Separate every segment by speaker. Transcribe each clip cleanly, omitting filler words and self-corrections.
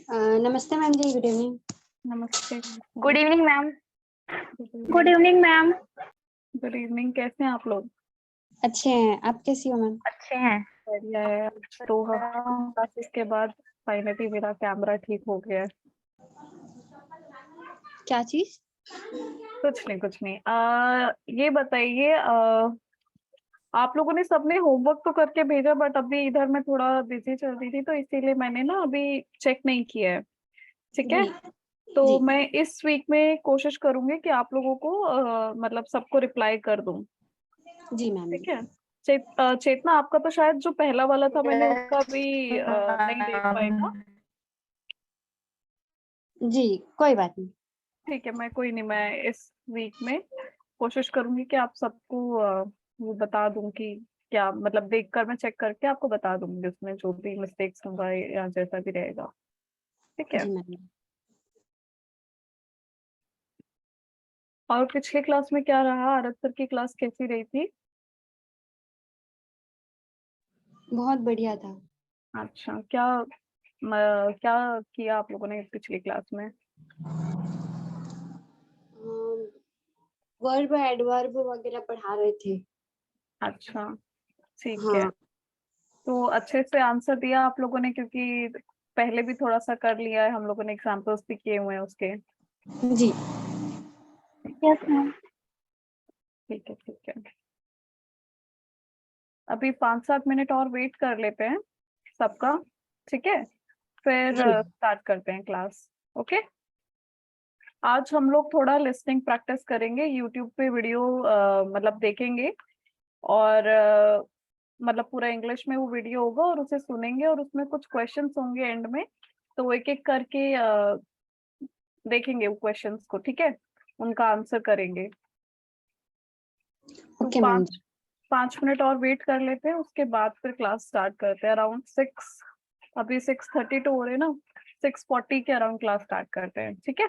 Speaker 1: नमस्ते मैम जी, good evening.
Speaker 2: नमस्ते।
Speaker 3: Good evening ma'am.
Speaker 2: Good
Speaker 3: evening ma'am.
Speaker 2: Good evening. कैसे हैं आप लोग?
Speaker 1: अच्छे हैं, आप कैसी हो मैम?
Speaker 3: अच्छे हैं।
Speaker 2: बढ़िया है। तो क्लासेस के बाद फाइनली मेरा कैमरा ठीक हो गया है।
Speaker 1: क्या चीज?
Speaker 2: कुछ नहीं। ये बताइए, आप लोगों ने सबने होमवर्क तो करके भेजा, बट अभी इधर मैं थोड़ा बिजी चल रही थी, तो इसीलिए मैंने ना अभी चेक नहीं किया है। ठीक है।
Speaker 1: जी
Speaker 2: तो
Speaker 1: जी
Speaker 2: मैं इस वीक में कोशिश करूंगी कि आप लोगों को मतलब सबको रिप्लाई कर दूं।
Speaker 1: जी मैम।
Speaker 2: ठीक है। चेतना, आपका तो शायद जो पहला वाला था मैंने उसका भी नहीं देख पाई ना।
Speaker 1: जी कोई बात नहीं।
Speaker 2: ठीक है, मैं इस वीक में कोशिश करूंगी कि आप सबको वो बता दूं कि क्या मतलब देखकर मैं चेक करके आपको बता दूंगी उसमें जो भी मिस्टेक्स होगा या जैसा भी रहेगा। ठीक है।
Speaker 1: जी मैम।
Speaker 2: और पिछले क्लास में क्या रहा? आरत सर की क्लास कैसी रही थी?
Speaker 1: बहुत बढ़िया था।
Speaker 2: अच्छा, क्या किया आप लोगों ने पिछली क्लास में?
Speaker 1: वर्ब एडवर्ब वगैरह पढ़ा रहे थे।
Speaker 2: अच्छा, ठीक है।
Speaker 1: हाँ
Speaker 2: तो अच्छे से आंसर दिया आप लोगों ने, क्योंकि पहले भी थोड़ा सा कर लिया है हम लोगों ने, एग्जाम्पल्स भी किए हुए हैं उसके।
Speaker 1: जी।
Speaker 3: Yes ma'am.
Speaker 2: ठीक है, ठीक है। अभी 5-7 मिनट और वेट कर लेते हैं सबका। ठीक है, फिर
Speaker 1: जी
Speaker 2: स्टार्ट करते हैं क्लास। ओके। आज हम लोग थोड़ा लिसनिंग प्रैक्टिस करेंगे, यूट्यूब पे वीडियो मतलब देखेंगे, और मतलब पूरा इंग्लिश में वो वीडियो होगा और उसे सुनेंगे, और उसमें कुछ क्वेश्चंस होंगे एंड में, तो वो एक एक करके देखेंगे वो क्वेश्चंस को। ठीक है, उनका आंसर करेंगे। तो
Speaker 1: ओके मैम।
Speaker 2: 5 मिनट और वेट कर लेते हैं, उसके बाद फिर क्लास स्टार्ट करते हैं अराउंड 6। अभी 6:32 हो रहे हैं ना, 6:40 के अराउंड क्लास स्टार्ट करते हैं। ठीक है।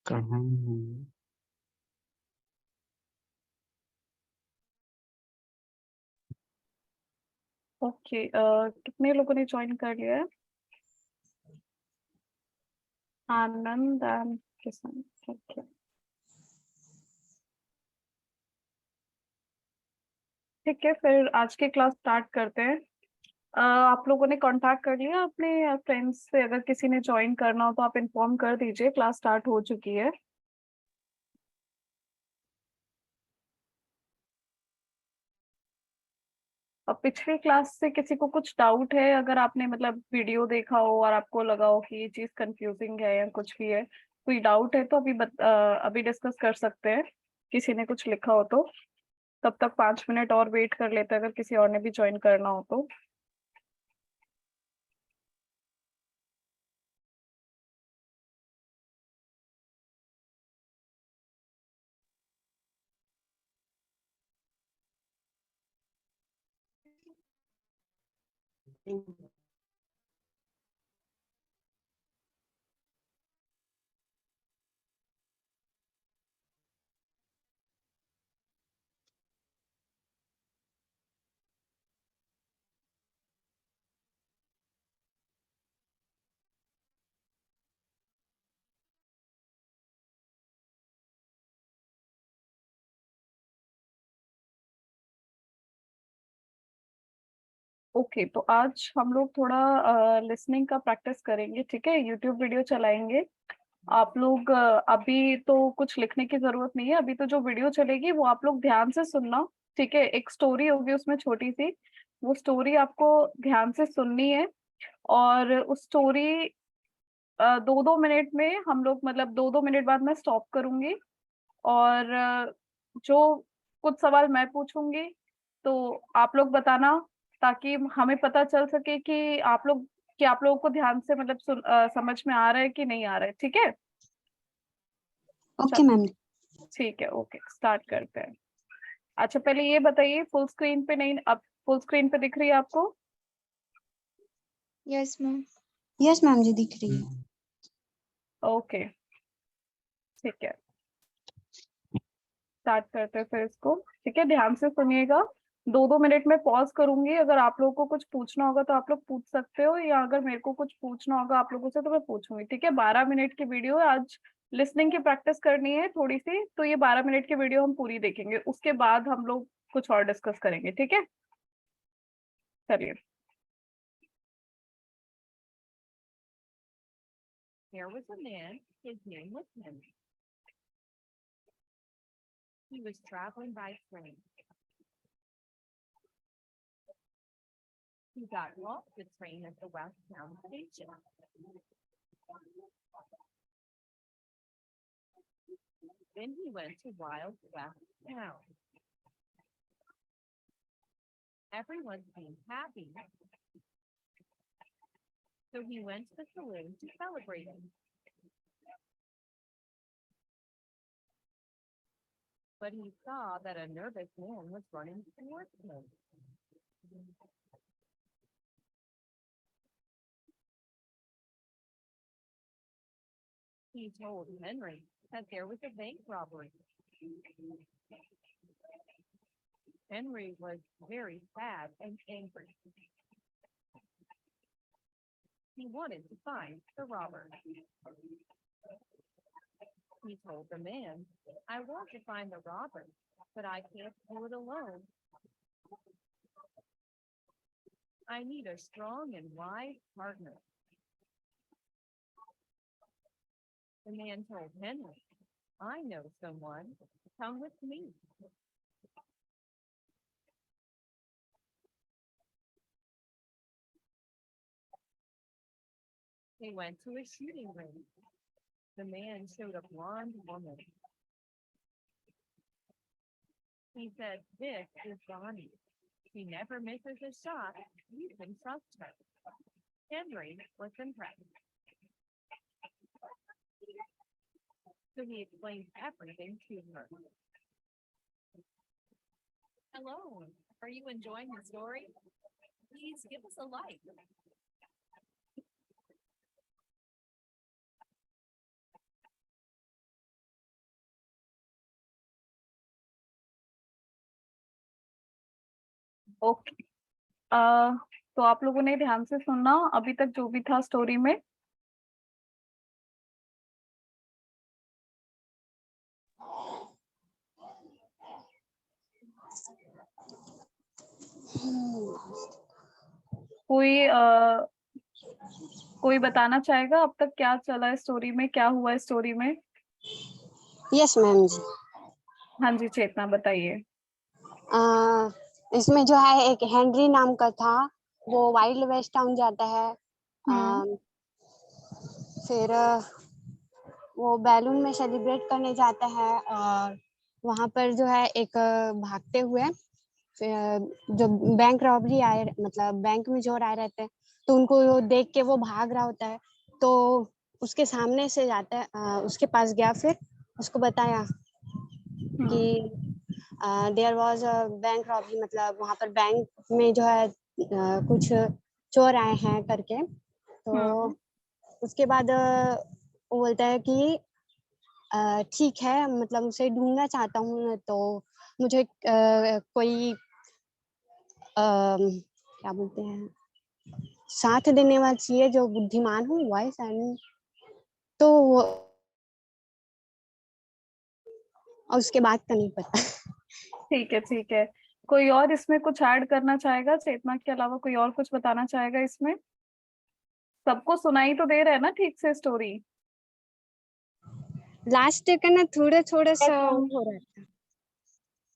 Speaker 4: कहाँ हूँ?
Speaker 2: ओके, कितने लोगों ने ज्वाइन कर लिया है? आनंद एंड किशन, ठीक है। ठीक है, फिर आज की क्लास स्टार्ट करते हैं। आप लोगों ने कांटेक्ट कर लिया अपने फ्रेंड्स से? अगर किसी ने ज्वाइन करना हो तो आप इन्फॉर्म कर दीजिए, क्लास स्टार्ट हो चुकी है। अब पिछली क्लास से किसी को कुछ डाउट है? अगर आपने मतलब वीडियो देखा हो और आपको लगा हो कि ये चीज कंफ्यूजिंग है या कुछ भी है, कोई डाउट है तो अभी डिस्कस कर सकते हैं। किसी ने कुछ लिखा हो तो तब तक 5 मिनट और वेट कर लेते हैं, अगर किसी और ने भी ज्वाइन करना हो तो। ओके, तो आज हम लोग थोड़ा लिसनिंग का प्रैक्टिस करेंगे, ठीक है? यूट्यूब वीडियो चलाएंगे। आप लोग अभी तो कुछ लिखने की जरूरत नहीं है, अभी तो जो वीडियो चलेगी वो आप लोग ध्यान से सुनना, ठीक है? एक स्टोरी होगी उसमें छोटी सी, वो स्टोरी आपको ध्यान से सुननी है। और उस स्टोरी 2-2 मिनट में हम लोग, मतलब 2-2 मिनट बाद मैं स्टॉप करूंगी। और जो कुछ सवाल मैं पूछूंगी तो आप लोग बताना, ताकि हमें पता चल सके कि आप लोगों को ध्यान से मतलब समझ में आ रहा है कि नहीं आ रहा है, ठीक है?
Speaker 1: Okay ma'am.
Speaker 2: ठीक है, ओके, स्टार्ट करते हैं। अच्छा, पहले ये बताइए, फुल स्क्रीन पे नहीं, अब फुल स्क्रीन पे दिख रही है आपको?
Speaker 3: Yes ma'am.
Speaker 1: यस मैम जी, दिख रही है।
Speaker 2: ओके, ठीक है, स्टार्ट करते हैं फिर इसको। ठीक है, ध्यान से सुनिएगा। 2-2 मिनट में पॉज करूंगी, अगर आप लोगों को कुछ पूछना होगा तो आप लोग पूछ सकते हो, या अगर मेरे को कुछ पूछना होगा आप लोगों से तो मैं पूछूंगी, ठीक है? 12 मिनट की वीडियो है आज। लिसनिंग की प्रैक्टिस करनी है थोड़ी सी, तो ये 12 मिनट की वीडियो हम पूरी देखेंगे, उसके बाद हम लोग कुछ और डिस्कस करेंगे, ठीक है? चलिए।
Speaker 5: There was a man, his name was Henry. He was traveling by train. He got off the train at the Westtown station. Then he went to Wild West Town. Everyone seemed happy, so he went to the saloon to celebrate it. But he saw that a nervous man was running towards him. He told Henry that there was a bank robbery. Henry was very sad and angry. He wanted to find the robber. He told the man, I want to find the robber, but I can't do it alone. I need a strong and wise partner. The man told Henry, I know someone. Come with me. They went to a shooting range. The man showed a blonde woman. He said, this is Bonnie. She never misses a shot. You can trust her. Henry was impressed. So he explained everything to her. Hello, are you enjoying the story? please give us a like.
Speaker 2: Okay. तो आप लोगों ने ध्यान से सुनना अभी तक जो भी था स्टोरी में। कोई बताना चाहेगा अब तक क्या चला है स्टोरी में, क्या हुआ है स्टोरी में?
Speaker 1: यस मैम जी।
Speaker 2: हाँ जी चेतना बताइए।
Speaker 1: इसमें जो है एक हेनरी नाम का था, वो वाइल्ड वेस्ट टाउन जाता है। फिर वो बैलून में सेलिब्रेट करने जाता है और वहां पर जो है एक भागते हुए जो बैंक रॉबरी आए, मतलब बैंक में चोर आए रहते हैं, तो उनको देख के वो भाग रहा होता है, तो उसके सामने से जाता है, उसके पास गया, फिर उसको बताया कि there was a bank robbery, मतलब वहां पर बैंक में जो है कुछ चोर आए हैं करके। तो उसके बाद वो बोलता है कि ठीक है, मतलब उसे ढूंढना चाहता हूँ, तो मुझे कोई क्या बोलते हैं, साथ देने वाला चाहिए जो बुद्धिमान हो, वॉइस एंड तो और उसके बाद का नहीं पता।
Speaker 2: ठीक है ठीक है। कोई और इसमें कुछ ऐड करना चाहेगा? चेतना के अलावा कोई और कुछ बताना चाहेगा इसमें? सबको सुनाई तो दे रहा है ना ठीक से स्टोरी?
Speaker 1: लास्ट का ना थोड़ा थोड़ा सा हो रहा था।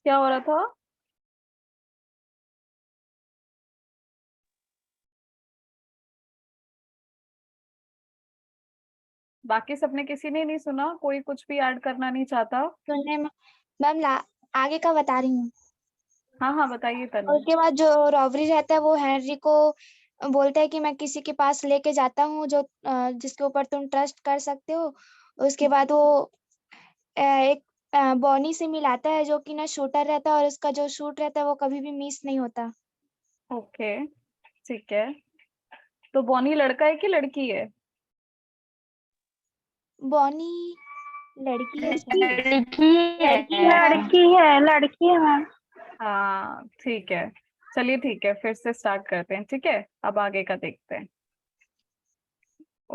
Speaker 2: क्या हो रहा था? बाकी सबने, किसी ने नहीं सुना? कोई कुछ भी ऐड करना नहीं चाहता?
Speaker 3: सुनने में मैम आगे का बता रही हूँ।
Speaker 2: हाँ हाँ बताइए
Speaker 3: और
Speaker 2: तनु।
Speaker 3: उसके बाद जो रॉबरी रहता है वो हेनरी को बोलता है कि मैं किसी के पास लेके जाता हूँ जो जिसके ऊपर तुम ट्रस्ट कर सकते हो। उसके बाद वो एक बॉनी से मिलाता है जो कि ना शूटर रहता है, और उसका जो शूट रहता है वो कभी भी मिस नहीं होता।
Speaker 2: ओके ठीक है। तो बॉनी लड़का है कि लड़की है?
Speaker 3: बॉनी लड़की है
Speaker 6: लड़की है मैम।
Speaker 2: हाँ ठीक है। चलिए ठीक है, फिर से स्टार्ट करते हैं। ठीक है, अब आगे का देखते हैं।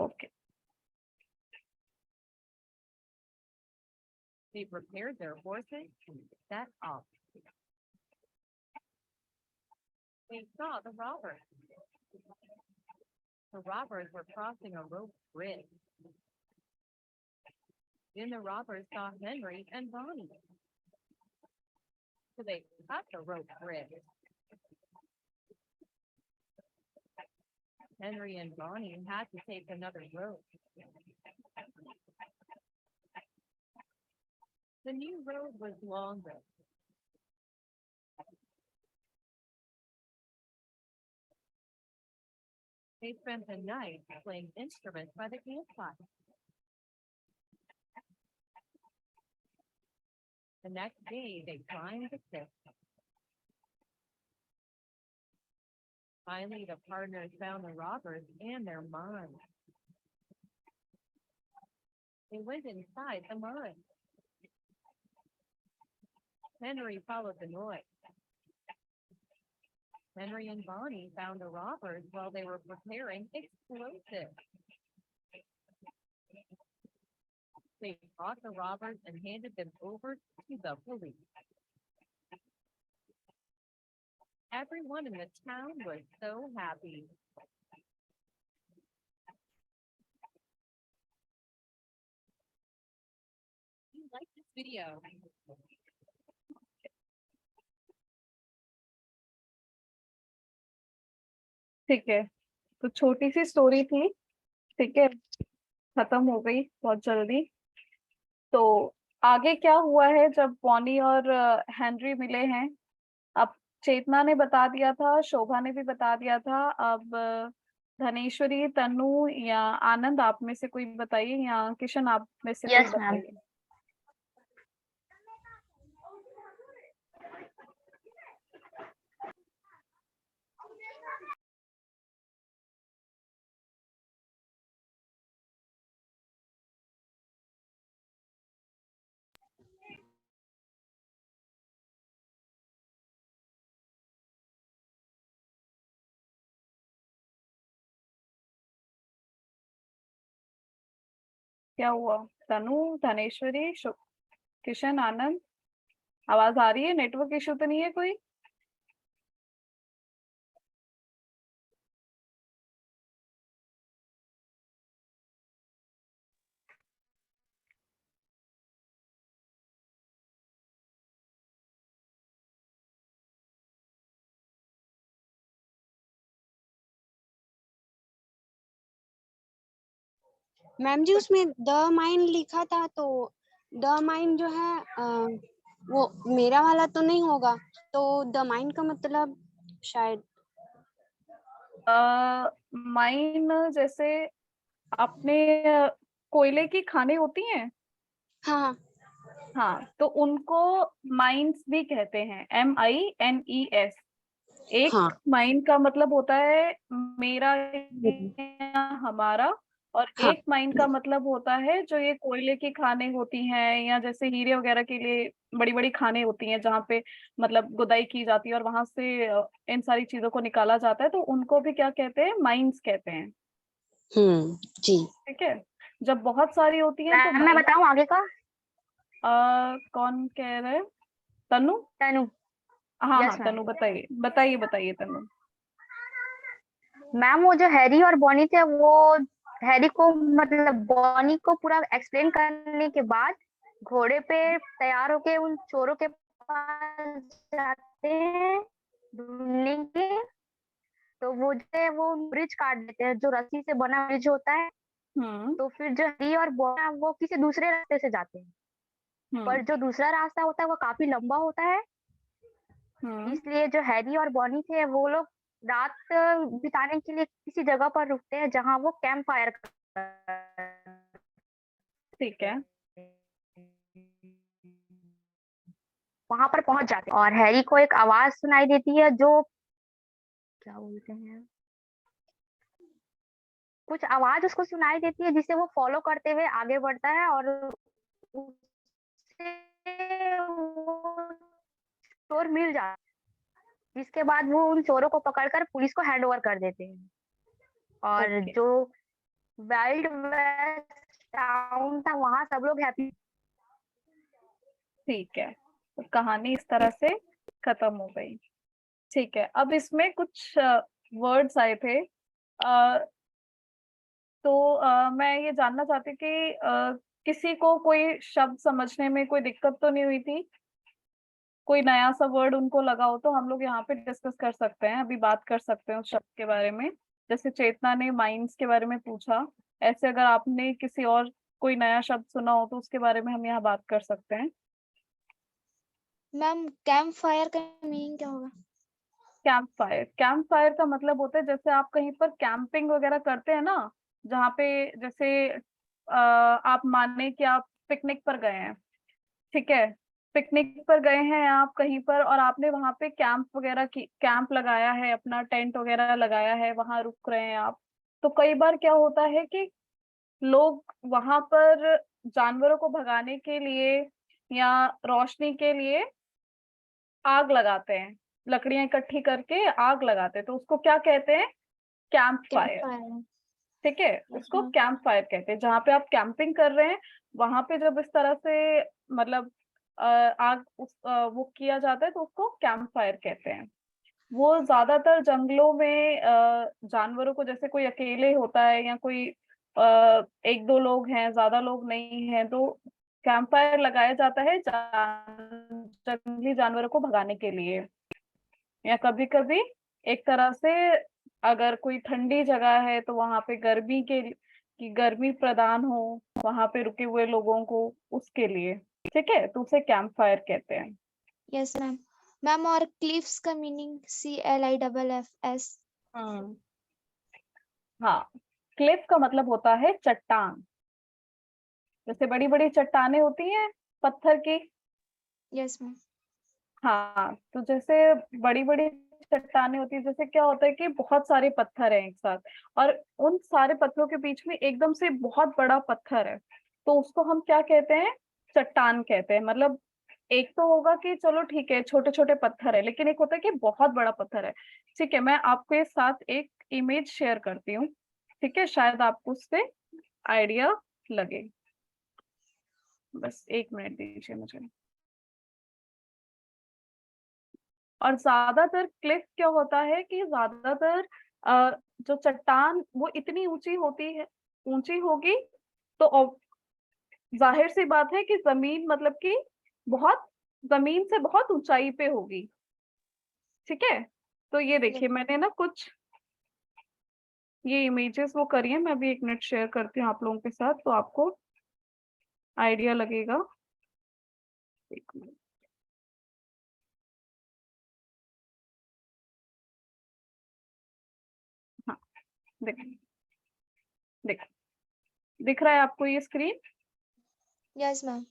Speaker 2: Okay.
Speaker 5: They prepared their horses and set off. They saw the robbers. The robbers were crossing a rope bridge. Then the robbers saw Henry and Bonnie. So they cut the rope bridge. Henry and Bonnie had to take another road. The new road was longer. They spent the night playing instruments by the campfire. The next day, they climbed the cliff. Finally, the partners found the robbers and their mine. They went inside the mine. Henry followed the noise. Henry and Bonnie found the robbers while they were preparing explosives. They caught the robbers and handed them over to the police. Everyone in the town was so happy. If you like this video,
Speaker 2: ठीक है, तो छोटी सी story थी, ठीक है, खत्म हो गई बहुत जल्दी। तो आगे क्या हुआ है जब बॉनी और हेनरी मिले हैं? अब चेतना ने बता दिया था, शोभा ने भी बता दिया था। अब धनेश्वरी, तनु या आनंद, आप में से कोई बताइए, या किशन आप में से कोई
Speaker 3: Yes, ma'am.
Speaker 2: बताइए। क्या हुआ? तनु, धनेश्वरी, किशन, आनंद, आवाज आ रही है? नेटवर्क इशू तो नहीं है कोई?
Speaker 1: मैम जी उसमें द माइन लिखा था, तो द माइन जो है वो मेरा वाला तो नहीं होगा, तो द माइन का मतलब शायद
Speaker 2: माइन जैसे अपने कोयले की खानें होती हैं,
Speaker 1: हाँ
Speaker 2: हाँ, तो उनको माइंस भी कहते हैं, MINES। एक
Speaker 1: हाँ
Speaker 2: माइन का मतलब होता है मेरा या हमारा, और
Speaker 1: हाँ
Speaker 2: एक माइन का मतलब होता है जो ये कोयले की खानें होती हैं, या जैसे हीरे वगैरह के लिए बड़ी बड़ी खानें होती हैं जहाँ पे मतलब गुदाई की जाती है और वहां से इन सारी चीजों को निकाला जाता है, तो उनको भी क्या कहते हैं? माइंस कहते हैं।
Speaker 1: जी।
Speaker 2: ठीक है, जब बहुत सारी होती हैं तो
Speaker 3: मैम मैं
Speaker 2: माइन।
Speaker 3: बताऊं आगे का?
Speaker 2: कौन कह रहे हैं? तनु?
Speaker 3: तनु।
Speaker 2: हाँ हाँ
Speaker 3: यस मैम।
Speaker 2: तनु, बताइए बताइए बताइए तनु।
Speaker 3: मैम वो जो हैरी और बॉनी थे, वो हैरी को मतलब बॉनी को पूरा एक्सप्लेन करने के बाद घोड़े पे तैयार होके उन चोरों के पास जाते हैं ढूंढने के। तो वो जो है वो ब्रिज काट देते हैं, जो रस्सी से बना ब्रिज होता है।
Speaker 2: हम्म
Speaker 3: तो फिर जो हैरी और बॉनी वो किसी दूसरे रास्ते से जाते हैं,
Speaker 2: हम्म
Speaker 3: पर जो दूसरा रास्ता होता है वो काफी लंबा होता है।
Speaker 2: हम्म
Speaker 3: इसलिए जो हैरी और बॉनी थे वो लोग रात बिताने के लिए किसी जगह पर रुकते हैं जहां वो कैंप फायर
Speaker 2: ठीक है।
Speaker 3: वहां पर पहुंच जाते हैं और हैरी को एक आवाज सुनाई देती है जो क्या बोलते हैं, कुछ आवाज उसको सुनाई देती है जिसे वो फॉलो करते हुए आगे बढ़ता है और उसे वो चोर मिल जाता है, जिसके बाद वो उन चोरों को पकड़कर पुलिस को हैंड ओवर कर देते हैं। और
Speaker 2: ओके,
Speaker 3: जो वाइल्ड वेस्ट टाउन था वहां सब लोग हैप्पी।
Speaker 2: ठीक है, तो कहानी इस तरह से खत्म हो गई। ठीक है, अब इसमें कुछ वर्ड्स आए थे, तो मैं ये जानना चाहती कि किसी को कोई शब्द समझने में कोई दिक्कत तो नहीं हुई थी? कोई नया सा वर्ड उनको लगा हो तो हम लोग यहाँ पे डिस्कस कर सकते हैं, अभी बात कर सकते हैं उस शब्द के बारे में। जैसे चेतना ने माइंड्स के बारे में पूछा, ऐसे अगर आपने किसी और कोई नया शब्द सुना हो तो उसके बारे में हम यहाँ बात कर सकते हैं।
Speaker 3: मैम कैंप फायर का मीनिंग क्या होगा?
Speaker 2: कैंप फायर, कैंप फायर का मतलब होता है जैसे आप कहीं पर कैंपिंग वगैरह करते हैं ना, जहाँ पे जैसे आप माने कि आप पिकनिक पर गए हैं, ठीक है, पिकनिक पर गए हैं आप कहीं पर और आपने वहां पे कैंप वगैरह की कैंप लगाया है, अपना टेंट वगैरह लगाया है, वहां रुक रहे हैं आप। तो कई बार क्या होता है कि लोग वहां पर जानवरों को भगाने के लिए या रोशनी के लिए आग लगाते हैं, लकड़ियां इकट्ठी करके आग लगाते हैं, तो उसको क्या कहते हैं? Camp
Speaker 3: camp
Speaker 2: fire.
Speaker 3: फायर।
Speaker 2: ठीक है, उसको
Speaker 3: अच्छा।
Speaker 2: कैंप फायर कहते हैं। जहाँ पे आप कैंपिंग कर रहे हैं वहां पे जब इस तरह से मतलब वो किया जाता है तो उसको कैंप फायर कहते हैं। वो ज्यादातर जंगलों में जानवरों को, जैसे कोई अकेले होता है या कोई एक दो लोग हैं, ज्यादा लोग नहीं हैं, तो कैंप फायर लगाया जाता है जंगली जानवरों को भगाने के लिए। या कभी कभी एक तरह से अगर कोई ठंडी जगह है तो वहां पे गर्मी की गर्मी प्रदान हो वहां पे रुके हुए लोगों को, उसके लिए। ठीक है, तो उसे कैंप फायर कहते हैं।
Speaker 3: Yes ma'am. मैम और क्लिफ्स का मीनिंग CLIFFS।
Speaker 2: हम्म हाँ, क्लिफ का मतलब होता है चट्टान। जैसे बड़ी बड़ी चट्टानें होती हैं पत्थर की,
Speaker 3: यस मैम।
Speaker 2: हाँ, तो जैसे बड़ी बड़ी चट्टानें होती है, जैसे क्या होता है कि बहुत सारे पत्थर हैं एक साथ, और उन सारे पत्थरों के बीच में एकदम से बहुत बड़ा पत्थर है, तो उसको हम क्या कहते हैं? चट्टान कहते हैं। मतलब एक तो होगा कि चलो ठीक है छोटे छोटे पत्थर है, लेकिन एक होता है कि बहुत बड़ा पत्थर है। ठीक है, मैं आपके साथ एक इमेज शेयर करती हूँ, ठीक है, शायद आपको उससे आइडिया लगे। बस 1 मिनट दीजिए मुझे। और ज्यादातर क्लिफ क्या होता है कि ज्यादातर जो चट्टान वो इतनी ऊंची होती है, ऊंची होगी तो जाहिर सी बात है कि जमीन मतलब कि बहुत जमीन से बहुत ऊंचाई पे होगी। ठीक है, तो ये देखिए मैंने ना कुछ ये इमेजेस वो करी है, मैं भी 1 मिनट शेयर करती हूँ आप लोगों के साथ तो आपको आइडिया लगेगा। 1 मिनट। हाँ, देखिए देखिए दिख रहा है आपको ये स्क्रीन?
Speaker 3: Yes ma'am.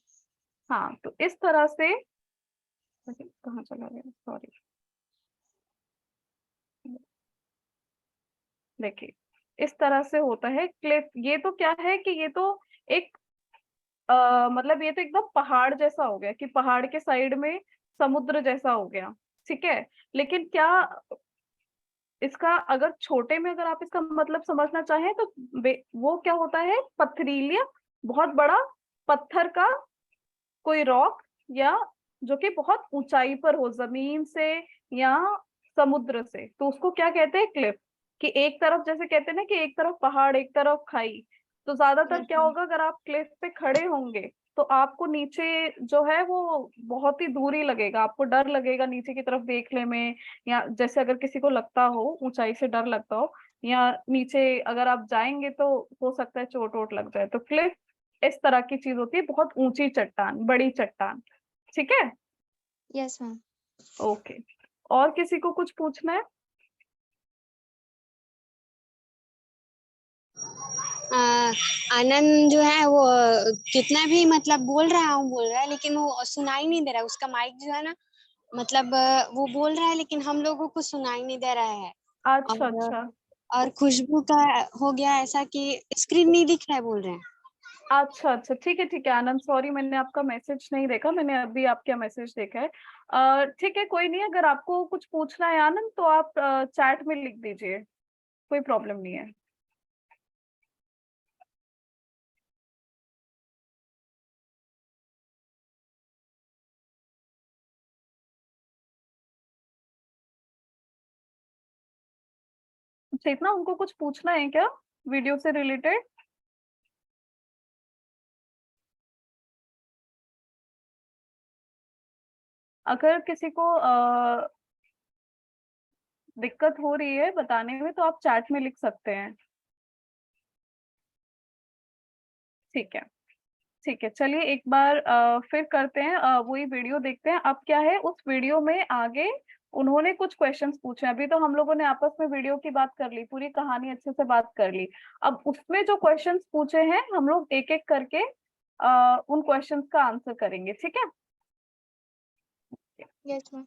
Speaker 2: हाँ, तो इस तरह से कहाँ चला गया, सॉरी। देखिए इस तरह से होता है क्लिफ। ये तो क्या है कि ये तो एक मतलब ये तो एकदम पहाड़ जैसा हो गया कि पहाड़ के साइड में समुद्र जैसा हो गया। ठीक है, लेकिन क्या इसका अगर छोटे में अगर आप इसका मतलब समझना चाहें तो वो क्या होता है, पथरीला बहुत बड़ा पत्थर का कोई रॉक, या जो कि बहुत ऊंचाई पर हो जमीन से या समुद्र से, तो उसको क्या कहते हैं, क्लिफ। कि एक तरफ जैसे कहते हैं ना कि एक तरफ पहाड़ एक तरफ खाई, तो ज्यादातर क्या होगा अगर आप क्लिफ पे खड़े होंगे तो आपको नीचे जो है वो बहुत ही दूरी लगेगा, आपको डर लगेगा नीचे की तरफ देखने में, या जैसे अगर किसी को लगता हो ऊंचाई से डर लगता हो, या नीचे अगर आप जाएंगे तो हो सकता है चोट वोट लग जाए। तो क्लिफ इस तरह की चीज होती है, बहुत ऊंची चट्टान, बड़ी चट्टान। ठीक है,
Speaker 3: यस मैम।
Speaker 2: ओके। और किसी को कुछ पूछना है?
Speaker 1: आनंद जो है वो कितना भी मतलब बोल रहा है लेकिन वो सुनाई नहीं दे रहा है। उसका माइक जो है ना, मतलब वो बोल रहा है लेकिन हम लोगों को सुनाई नहीं दे रहा है।
Speaker 2: अच्छा
Speaker 1: और
Speaker 2: अच्छा
Speaker 1: और खुशबू का हो गया ऐसा कि स्क्रीन नहीं दिख रहा है, बोल रहे हैं।
Speaker 2: अच्छा अच्छा, ठीक है आनंद, सॉरी मैंने आपका मैसेज नहीं देखा, मैंने अभी आपका मैसेज देखा है। ठीक है, कोई नहीं, अगर आपको कुछ पूछना है आनंद तो आप चैट में लिख दीजिए, कोई प्रॉब्लम नहीं है। अच्छा, इतना उनको कुछ पूछना है क्या वीडियो से रिलेटेड? अगर किसी को दिक्कत हो रही है बताने में तो आप चैट में लिख सकते हैं। ठीक है, ठीक है, चलिए एक बार फिर करते हैं, वही वीडियो देखते हैं। अब क्या है उस वीडियो में आगे उन्होंने कुछ क्वेश्चंस पूछे। अभी तो हम लोगों ने आपस में वीडियो की बात कर ली, पूरी कहानी अच्छे से बात कर ली। अब उसमें जो क्वेश्चंस पूछे हैं हम लोग एक एक करके उन क्वेश्चंस का आंसर करेंगे। ठीक है,
Speaker 3: यस मैम।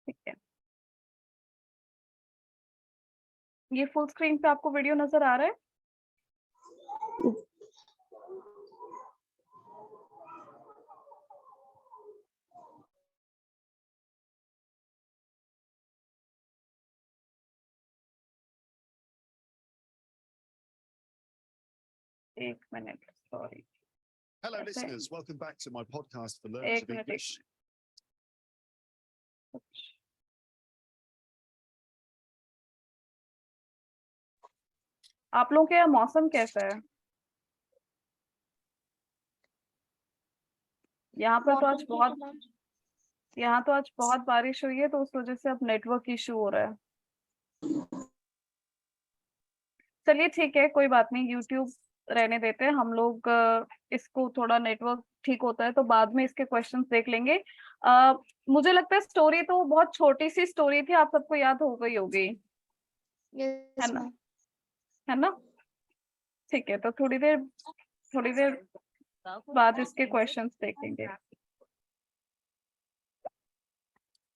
Speaker 2: ठीक है, ये फुल स्क्रीन पे आपको वीडियो नजर आ रहा है? एक minute, sorry,
Speaker 6: Hello,
Speaker 2: Okay.
Speaker 6: listeners. Welcome back to my podcast for Learners
Speaker 2: एक
Speaker 6: of
Speaker 2: मिनट,
Speaker 6: English.
Speaker 2: आप लोगों के यहाँ मौसम कैसा है? यहाँ पर तो आज बहुत यहाँ तो आज बहुत बारिश हुई है तो उस वजह से अब नेटवर्क इशू हो रहा है। चलिए ठीक है, कोई बात नहीं, यूट्यूब रहने देते हैं हम लोग। इसको थोड़ा नेटवर्क ठीक होता है तो बाद में इसके क्वेश्चंस देख लेंगे। मुझे लगता है स्टोरी तो बहुत छोटी सी स्टोरी थी, आप सबको याद हो गई होगी, है
Speaker 3: यस
Speaker 2: ना?
Speaker 3: मैम।
Speaker 2: है ना? ठीक है, तो थोड़ी देर बाद इसके क्वेश्चंस देखेंगे।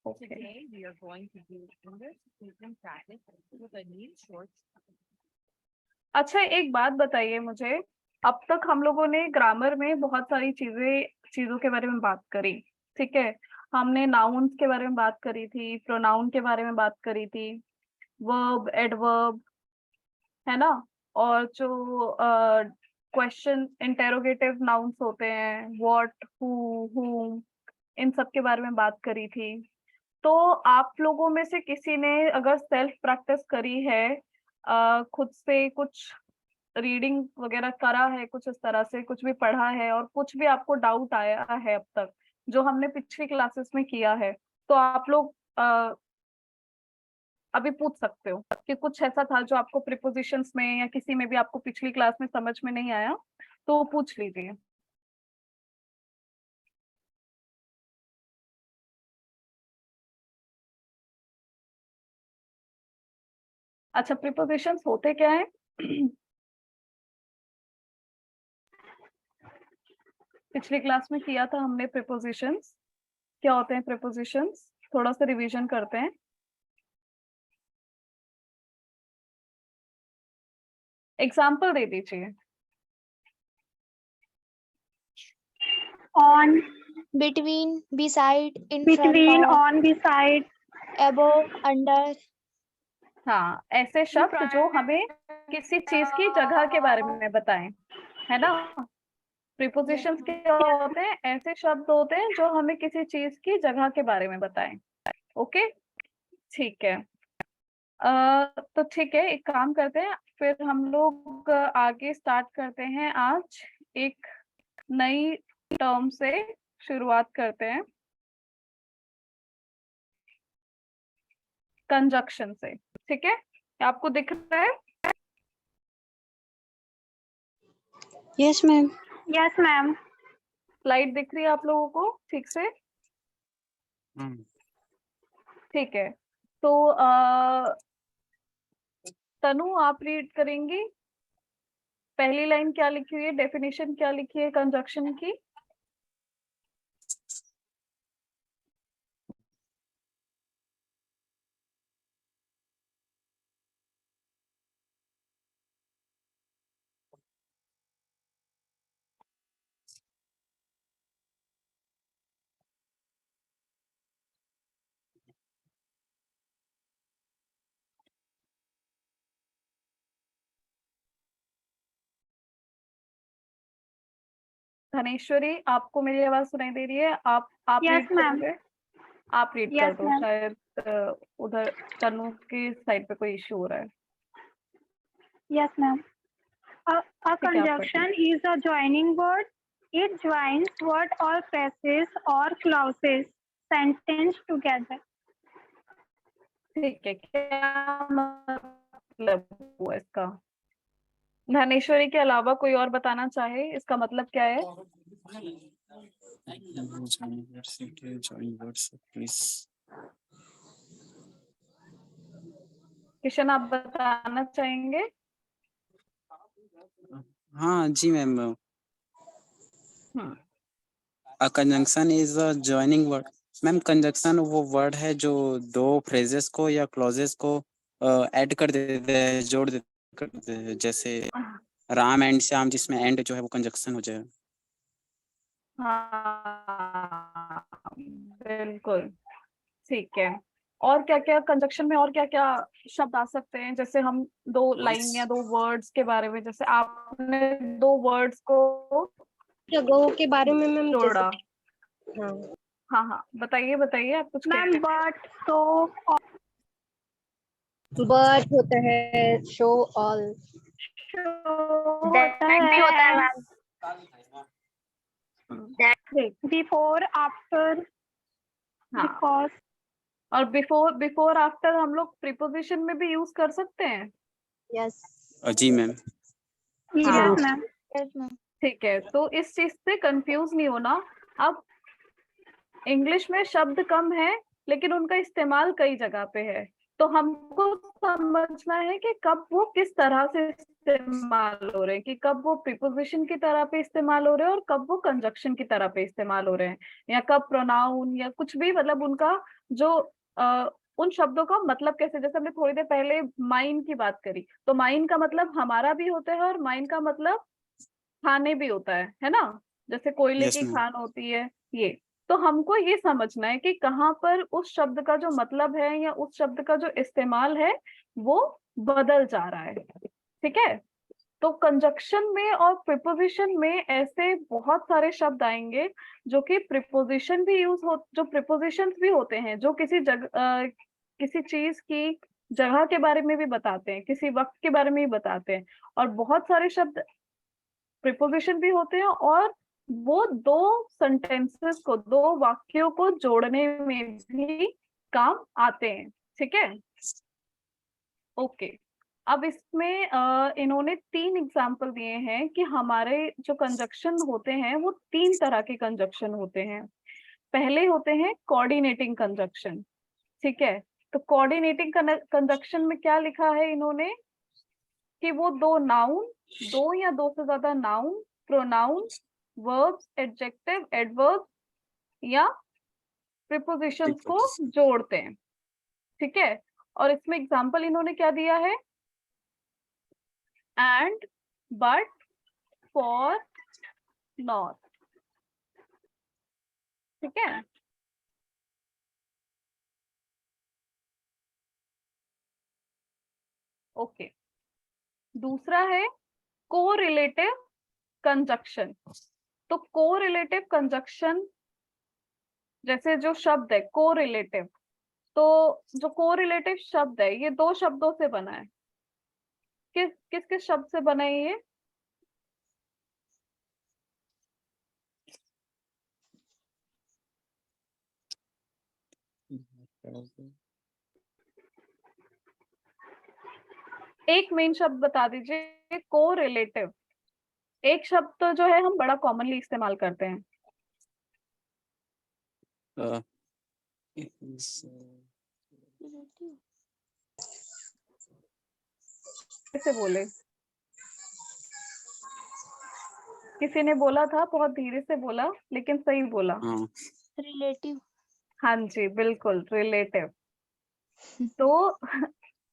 Speaker 2: Okay.
Speaker 5: Today, we are going to do English speaking practice with a new short.
Speaker 2: अच्छा, एक बात बताइए मुझे अब तक हम लोगों ने ग्रामर में बहुत सारी चीजों के बारे में बात करी, ठीक है। हमने नाउन्स के बारे में बात करी थी, प्रोनाउन के बारे में बात करी थी, वर्ब, एडवर्ब, है ना। और जो क्वेश्चन इंटेरोगेटिव नाउन्स होते हैं, व्हाट, हु, whom, इन सब के बारे में बात करी थी। तो आप लोगों में से किसी ने अगर सेल्फ प्रैक्टिस करी है, खुद से कुछ रीडिंग वगैरह करा है, कुछ इस तरह से कुछ भी पढ़ा है, और कुछ भी आपको डाउट आया है अब तक जो हमने पिछली क्लासेस में किया है, तो आप लोग अभी पूछ सकते हो कि कुछ ऐसा था जो आपको प्रीपोजिशंस में या किसी में भी आपको पिछली क्लास में समझ में नहीं आया, तो पूछ लीजिए। अच्छा, प्रीपोजिशंस होते क्या है? पिछली क्लास में किया था हमने प्रीपोजिशंस। क्या होते हैं प्रीपोजिशंस? थोड़ा सा रिवीजन करते हैं। एग्जाम्पल दे दीजिए।
Speaker 7: on,
Speaker 3: between, beside, in
Speaker 7: between,
Speaker 3: front of,
Speaker 7: on, beside,
Speaker 3: above, under,
Speaker 2: हाँ, ऐसे शब्द जो हमें किसी चीज की जगह के बारे में बताएं, है ना। प्रीपोजिशंस क्या होते हैं? ऐसे शब्द होते हैं जो हमें किसी चीज की जगह के बारे में बताएं। ओके, ठीक है। तो ठीक है, एक काम करते हैं, फिर हम लोग आगे स्टार्ट करते हैं। आज एक नई टर्म से शुरुआत करते हैं, कंजक्शन से, ठीक है। आपको दिख रहा है?
Speaker 1: Yes ma'am.
Speaker 7: yes ma'am,
Speaker 2: slide दिख रही है आप लोगों को ठीक से?
Speaker 4: हम्म,
Speaker 2: ठीक है, तो तनु आप रीड करेंगी। पहली लाइन क्या लिखी हुई है, डेफिनेशन क्या लिखी है कंजक्शन की? धनेश्वरी, आपको मेरी आवाज सुनाई दे रही है? आप
Speaker 7: yes
Speaker 2: रीड
Speaker 7: ma'am,
Speaker 2: करोगे? आप रीड कर
Speaker 7: yes
Speaker 2: दो,
Speaker 7: ma'am,
Speaker 2: शायद उधर तनु की साइड पे कोई इश्यू हो रहा है।
Speaker 7: yes ma'am. A
Speaker 2: ठीक है, आप
Speaker 7: conjunction is a joining word. It joins word or phrases or clauses sentence together.
Speaker 2: ठीक है, क्या मतलब हुआ इसका? धनेश्वरी के अलावा कोई और बताना चाहे इसका मतलब क्या है? किशन, आप बताना चाहेंगे?
Speaker 4: हाँ जी ma'am. Conjunction is a joining word. Ma'am conjunction वो वर्ड है जो दो फ्रेजेस को या क्लॉजेस को ऐड कर देते हैं, जोड़ देते हैं, जैसे राम एंड श्याम, जिसमें एंड जो है वो कंजंक्शन हो जाए।
Speaker 2: हाँ बिल्कुल, ठीक है। और क्या क्या कंजक्शन में, और क्या क्या शब्द आ सकते हैं? जैसे हम दो लाइन या दो वर्ड्स के बारे में, जैसे आपने दो वर्ड्स को
Speaker 1: जगहों के बारे में मैम
Speaker 2: जोड़ा।
Speaker 1: हाँ
Speaker 2: हाँ हाँ, बताइए बताइए, आप कुछ कह
Speaker 7: Ma'am,
Speaker 2: रहे
Speaker 7: but, so,
Speaker 1: बट होता है, शो, ऑल।
Speaker 7: show
Speaker 3: that भी होता है
Speaker 7: and
Speaker 3: मैम।
Speaker 2: ठीक,
Speaker 7: before, after,
Speaker 2: हाँ।
Speaker 7: because,
Speaker 2: और बिफोर आफ्टर हम लोग प्रीपोजिशन में भी यूज कर सकते हैं।
Speaker 1: यस
Speaker 4: जी मैम।
Speaker 7: yes
Speaker 2: हाँ।
Speaker 7: ma'am,
Speaker 3: yes ma'am।
Speaker 2: ठीक है, तो इस चीज से कंफ्यूज नहीं होना। अब इंग्लिश में शब्द कम है लेकिन उनका इस्तेमाल कई जगह पे है, तो हमको समझना है कि कब वो किस तरह से इस्तेमाल हो रहे हैं, कि कब वो प्रीपोजिशन की तरह पे इस्तेमाल हो रहे हैं और कब वो कंजक्शन की तरह पे इस्तेमाल हो रहे हैं, या कब प्रोनाउन या कुछ भी, मतलब उनका जो उन शब्दों का मतलब कैसे। जैसे हमने थोड़ी देर पहले माइन की बात करी, तो माइन का मतलब हमारा भी होता है और माइन का मतलब खाने भी होता है ना, जैसे कोयले
Speaker 4: Yes,
Speaker 2: की
Speaker 4: ma'am.
Speaker 2: खान होती है ये। तो हमको ये समझना है कि कहाँ पर उस शब्द का जो मतलब है या उस शब्द का जो इस्तेमाल है वो बदल जा रहा है। ठीक है, तो कंजक्शन में और प्रिपोजिशन में ऐसे बहुत सारे शब्द आएंगे जो कि प्रिपोजिशन भी जो प्रिपोजिशंस भी होते हैं, जो किसी किसी चीज की जगह के बारे में भी बताते हैं, किसी वक्त के बारे में भी बताते हैं। और बहुत सारे शब्द प्रिपोजिशन भी होते हैं और वो दो सेंटेंसेस को, दो वाक्यों को जोड़ने में भी काम आते हैं। ठीक है, ओके। अब इसमें इन्होंने 3 एग्जाम्पल दिए हैं कि हमारे जो कंजक्शन होते हैं वो 3 तरह के कंजक्शन होते हैं। पहले होते हैं कोऑर्डिनेटिंग कंजक्शन। ठीक है, तो कोऑर्डिनेटिंग कंजक्शन में क्या लिखा है इन्होंने कि वो दो नाउन, दो या दो से ज्यादा noun, pronoun, verbs, adjective, adverb या प्रीपोजिशंस को जोड़ते हैं। ठीक है, और इसमें एग्जांपल इन्होंने क्या दिया है, एंड, बट, फॉर, नॉट। ठीक है, ओके। दूसरा है कोरिलेटिव कंजक्शन। तो कोरिलेटिव कंजक्शन, जैसे जो शब्द है कोरिलेटिव, तो जो कोरिलेटिव शब्द है ये 2 शब्दों से बना है। किस किस शब्द से बना है ये? एक मेन शब्द बता दीजिए कोरिलेटिव। एक शब्द तो जो है हम बड़ा कॉमनली इस्तेमाल करते हैं। कैसे बोले? किसी ने बोला था, बहुत धीरे से बोला लेकिन सही बोला।
Speaker 3: रिलेटिव।
Speaker 2: हाँ जी, बिल्कुल, रिलेटिव। तो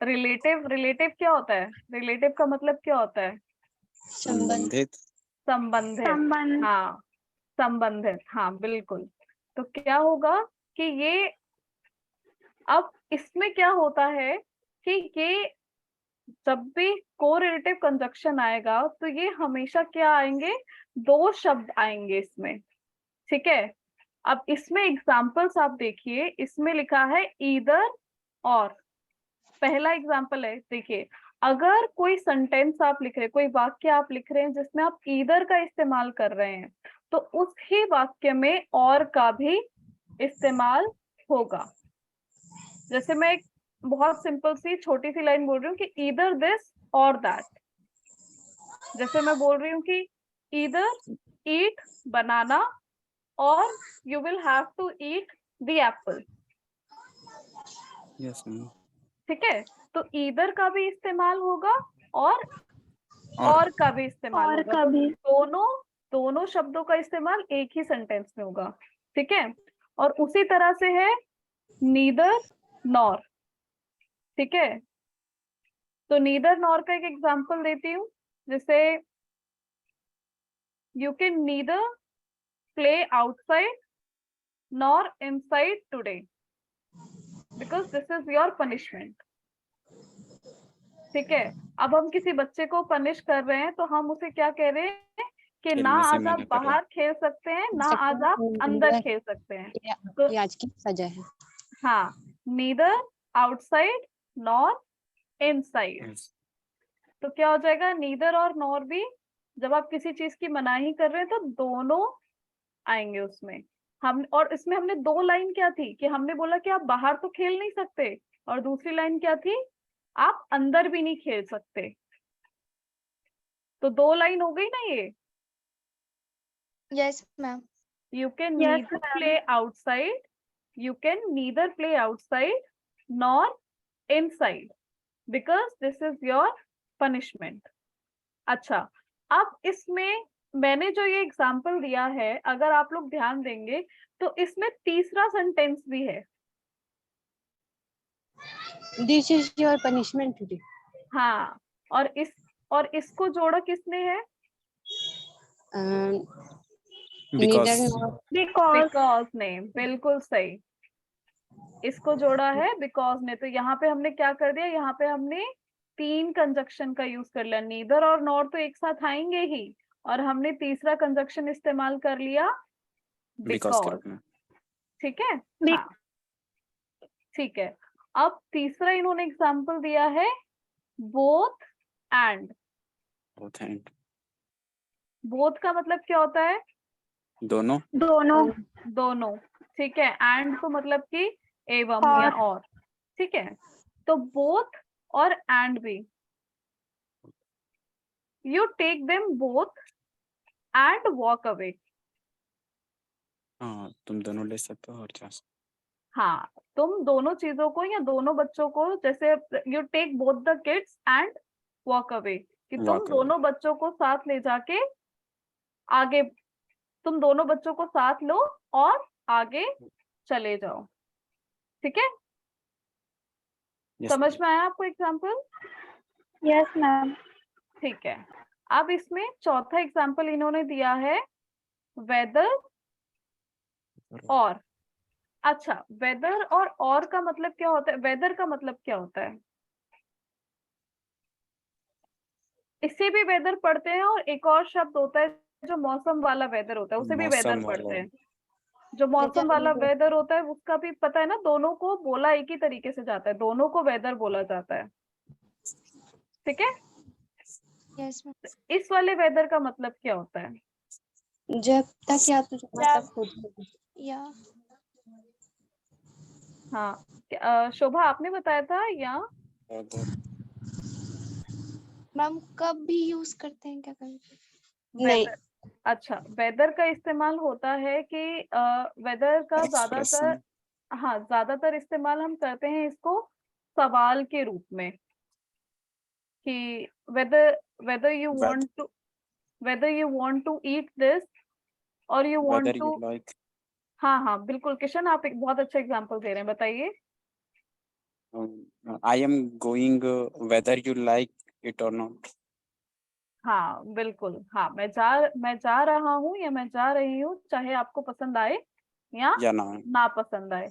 Speaker 2: रिलेटिव क्या होता है? रिलेटिव का मतलब क्या होता है?
Speaker 4: संबंधित।
Speaker 2: संबंधित।
Speaker 7: संबंध।
Speaker 2: हाँ, संबंधित, हाँ बिल्कुल। तो क्या होगा कि ये, अब इसमें क्या होता है कि ये जब भी कोरिलेटिव कंजक्शन आएगा तो ये हमेशा क्या आएंगे, 2 शब्द आएंगे इसमें। ठीक है, अब इसमें एग्जांपल्स आप देखिए, इसमें लिखा है ईदर और। पहला एग्जांपल है, देखिए, अगर कोई सेंटेंस आप लिख रहे, कोई वाक्य आप लिख रहे हैं जिसमें आप ईदर का इस्तेमाल कर रहे हैं, तो उस ही वाक्य में और का भी इस्तेमाल होगा। जैसे मैं एक बहुत सिंपल सी छोटी सी लाइन बोल रही हूँ कि ईदर दिस और दैट। जैसे मैं बोल रही हूँ कि ईदर ईट बनाना और you will have to eat the apple.
Speaker 4: Yes ma'am.
Speaker 2: ठीक है, तो ईदर का भी इस्तेमाल होगा और का भी इस्तेमाल
Speaker 7: और
Speaker 2: होगा।
Speaker 7: का
Speaker 2: तो
Speaker 7: भी।
Speaker 2: दोनों शब्दों का इस्तेमाल एक ही सेंटेंस में होगा। ठीक है, और उसी तरह से है नीदर नॉर। ठीक है, तो नीदर नॉर का एक एग्जांपल देती हूँ, जैसे you can neither play outside nor inside today because this is your punishment. ठीक है, अब हम किसी बच्चे को पनिश कर रहे हैं तो हम उसे क्या कह रहे हैं कि ना
Speaker 4: खेलने से
Speaker 2: आज आप
Speaker 4: मना कर रहे
Speaker 2: बाहर खेल सकते हैं, ना आज आप अंदर खेल सकते हैं। तो
Speaker 1: ये आज की सजा है।
Speaker 2: हाँ, नीदर आउटसाइड नॉर इनसाइड।
Speaker 4: हैं।
Speaker 2: तो क्या हो जाएगा, नीदर और नॉर भी जब आप किसी चीज की मनाही कर रहे हैं तो दोनों आएंगे उसमें। हम, और इसमें हमने 2 लाइन क्या थी कि हमने बोला कि आप बाहर तो खेल नहीं सकते, और दूसरी लाइन क्या थी, आप अंदर भी नहीं खेल सकते। तो 2 लाइन हो गई ना ये।
Speaker 3: Yes ma'am.
Speaker 2: You can
Speaker 7: Yes,
Speaker 2: neither
Speaker 7: ma'am.
Speaker 2: play outside, you can neither play outside nor inside because this is your punishment. अच्छा, अब इसमें मैंने जो ये एग्जाम्पल दिया है, अगर आप लोग ध्यान देंगे तो इसमें तीसरा सेंटेंस भी है।
Speaker 1: This is your punishment today.
Speaker 2: हाँ, और इसको जोड़ा किसने है?
Speaker 4: Because
Speaker 1: neither nor
Speaker 7: Because
Speaker 2: because ने, बिल्कुल सही, इसको जोड़ा है बिकॉज ने। तो यहाँ पे हमने क्या कर दिया, यहाँ पे हमने 3 कंजक्शन का यूज कर लिया। नीदर और नॉर तो एक साथ आएंगे ही, और हमने तीसरा कंजक्शन इस्तेमाल कर लिया
Speaker 4: के
Speaker 2: बिकॉज।
Speaker 4: रूप में।
Speaker 2: ठीक है,
Speaker 7: Be-
Speaker 2: हाँ ठीक है। अब तीसरा इन्होंने एग्जाम्पल दिया है both and.
Speaker 4: Both and
Speaker 2: both का मतलब क्या होता है?
Speaker 4: दोनों।
Speaker 7: दोनों
Speaker 2: दोनों। ठीक है, एंड तो मतलब कि एवं या और। ठीक है, तो बोथ और एंड भी, you take them both and walk away.
Speaker 4: हाँ, तुम दोनों ले सकते हो और क्या।
Speaker 2: हाँ, तुम दोनों चीजों को या दोनों बच्चों को, जैसे you take both the kids and walk away, कि तुम
Speaker 4: Walk away.
Speaker 2: दोनों बच्चों को साथ ले जाके आगे, तुम दोनों बच्चों को साथ लो और आगे चले जाओ। ठीक है,
Speaker 4: Yes,
Speaker 2: समझ
Speaker 4: ma'am.
Speaker 2: में आया आपको एग्जाम्पल?
Speaker 7: yes ma'am.
Speaker 2: ठीक है, अब इसमें चौथा एग्जाम्पल इन्होंने दिया है वेदर और। अच्छा, वेदर और का मतलब क्या होता है? वेदर का मतलब क्या होता है? इससे भी वेदर पढ़ते हैं, और एक और शब्द होता है जो मौसम वाला वेदर होता है, उसे भी वेदर
Speaker 4: मौसम
Speaker 2: पढ़ते
Speaker 4: वाला।
Speaker 2: हैं। जो मौसम वाला
Speaker 1: Weather-
Speaker 2: वेदर होता है उसका भी पता है ना, दोनों को बोला एक ही तरीके से जाता है, दोनों को वेदर बोला जाता है। ठीक है,
Speaker 3: यस मैम।
Speaker 2: इस वाले वेदर का मतलब क्या होता है?
Speaker 1: जब तक या तो मतलब खुद
Speaker 3: या
Speaker 2: हाँ, शोभा आपने बताया था या?
Speaker 3: मैम कब भी यूज करते हैं क्या कभी?
Speaker 1: नहीं।
Speaker 2: वेदर, अच्छा, वेदर का इस्तेमाल होता है कि वेदर का ज्यादातर,
Speaker 4: Expression.
Speaker 2: हाँ ज्यादातर इस्तेमाल हम करते हैं इसको सवाल के रूप में, कि whether whether you
Speaker 4: Whether-
Speaker 2: want to, whether you want to eat this और you
Speaker 4: Whether
Speaker 2: want
Speaker 4: you
Speaker 2: to.
Speaker 4: like.
Speaker 2: हाँ हाँ बिल्कुल किशन, आप एक बहुत अच्छा एग्जांपल दे रहे हैं, बताइए।
Speaker 4: I am going whether you like it or not.
Speaker 2: हाँ बिल्कुल, हाँ मैं जा रहा हूँ या मैं जा रही हूँ, चाहे आपको पसंद आए या
Speaker 4: या ना।
Speaker 2: ना पसंद आए।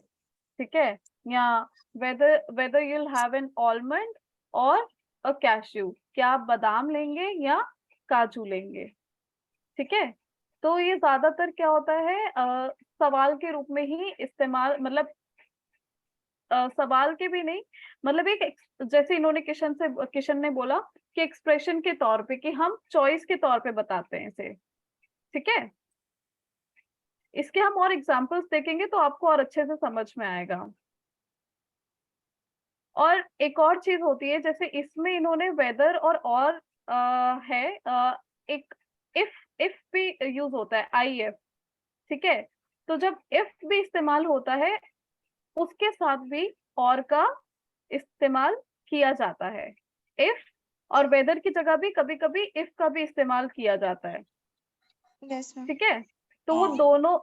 Speaker 2: ठीक है, या whether you'll have an almond और अ कैश्यू, क्या आप बादाम लेंगे या काजू लेंगे। ठीक है, तो ये ज्यादातर क्या होता है, सवाल के रूप में ही इस्तेमाल, मतलब सवाल के भी नहीं, मतलब एक जैसे इन्होंने किशन ने बोला कि एक्सप्रेशन के तौर पे, कि हम चॉइस के तौर पे बताते हैं इसे। ठीक है, इसके हम और एग्जांपल्स देखेंगे तो आपको और अच्छे से समझ में आएगा। और एक और चीज होती है, जैसे इसमें इन्होंने वेदर और है, एक इफ भी यूज होता है, आई एफ। ठीक है, तो जब इफ भी इस्तेमाल होता है, उसके साथ भी और का इस्तेमाल किया जाता है। इफ और वेदर की जगह भी कभी कभी इफ का भी इस्तेमाल किया जाता है।
Speaker 3: Yes ma'am.
Speaker 2: ठीक है, तो वो
Speaker 4: हाँ।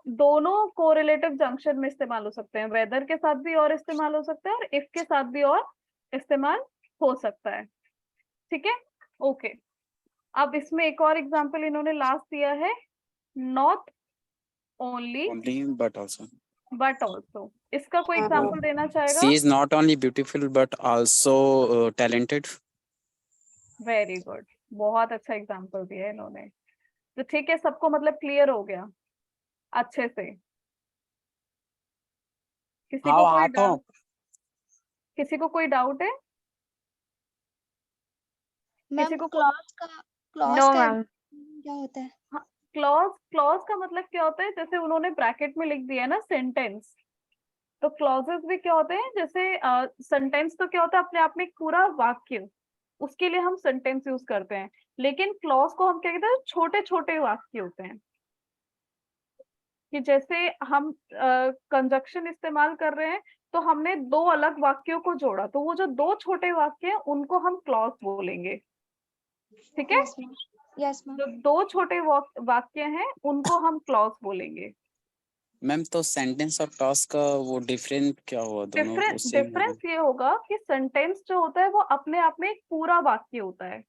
Speaker 2: दोनों कोरिलेटिव जंक्शन में इस्तेमाल हो सकते हैं, वेदर के साथ भी और इस्तेमाल हो सकता है, और इफ के साथ भी और इस्तेमाल हो सकता है। ठीक है, ओके। अब इसमें एक और एग्जांपल इन्होंने लास्ट दिया है, not only
Speaker 4: Only but also.
Speaker 2: But also. इसका कोई
Speaker 1: हाँ।
Speaker 2: एग्जांपल देना चाहेगा?
Speaker 4: She is not only beautiful but also talented.
Speaker 2: Very good, बहुत अच्छा एग्जांपल दिया है इन्होंने। तो ठीक है, सबको मतलब क्लियर हो गया अच्छे से? किसी
Speaker 4: हाँ
Speaker 2: को
Speaker 4: हाँ
Speaker 2: कोई
Speaker 4: तो
Speaker 2: डाउट, किसी को कोई डाउट है?
Speaker 3: मैम
Speaker 2: किसी को
Speaker 3: क्लॉज
Speaker 7: No,
Speaker 3: का
Speaker 7: ma'am.
Speaker 3: क्या होता है?
Speaker 2: क्लॉज का मतलब क्या होता है, जैसे उन्होंने ब्रैकेट में लिख दिया है ना सेंटेंस, तो क्लॉजेस भी क्या होते हैं, जैसे सेंटेंस तो क्या होता है अपने आप में एक पूरा वाक्य, उसके लिए हम सेंटेंस यूज करते हैं, लेकिन क्लॉज को हम क्या कहते हैं, छोटे छोटे वाक्य होते हैं। कि जैसे हम कंजक्शन इस्तेमाल कर रहे हैं, तो हमने 2 अलग वाक्यों को जोड़ा, तो वो जो 2 छोटे वाक्य हैं उनको हम क्लॉज बोलेंगे। ठीक है,
Speaker 3: यस मैम। Yes ma'am.
Speaker 2: जो 2 छोटे वाक्य हैं उनको हम क्लॉज बोलेंगे।
Speaker 4: मैम, तो सेंटेंस और टॉस का वो डिफरेंट क्या हुआ, दोनों सेम
Speaker 2: डिफरेंस ये होगा कि सेंटेंस जो होता है वो अपने आप में एक पूरा वाक्य होता है।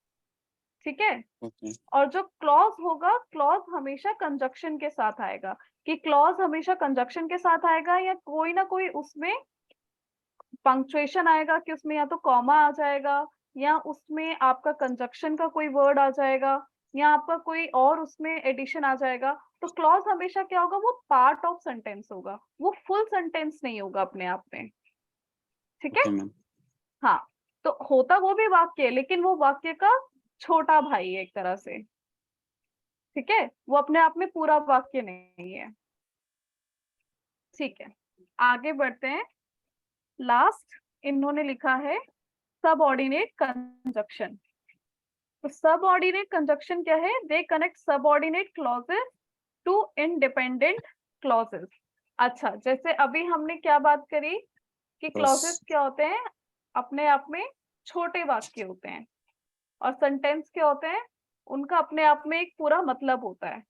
Speaker 2: ठीक है।
Speaker 4: ओके
Speaker 2: और जो क्लॉज होगा, क्लॉज हमेशा कंजक्शन के साथ आएगा, कि क्लॉज हमेशा कंजक्शन के साथ आएगा या कोई ना कोई उसमें पंक्चुएशन आएगा, कि उसमें या तो कॉमा आ जाएगा या उसमें आपका कंजक्शन का कोई वर्ड आ जाएगा या आपका कोई और उसमें एडिशन आ जाएगा। तो क्लॉज हमेशा क्या होगा, वो पार्ट ऑफ सेंटेंस होगा, वो फुल सेंटेंस नहीं होगा अपने आप में। ठीक है।
Speaker 4: Okay ma'am.
Speaker 2: हाँ, तो होता वो भी वाक्य है, लेकिन वो वाक्य का छोटा भाई है एक तरह से। ठीक है, वो अपने आप में पूरा वाक्य नहीं है। ठीक है, आगे बढ़ते हैं। लास्ट इन्होंने लिखा है सबऑर्डिनेट कंजक्शन। तो सबऑर्डिनेट कंजक्शन क्या है? They connect subordinate clauses to independent clauses. अच्छा, जैसे अभी हमने क्या बात करी कि क्लॉजेस क्या होते हैं, अपने आप में छोटे वाक्य होते हैं, और सेंटेंस क्या होते हैं, उनका अपने आप में एक पूरा मतलब होता है।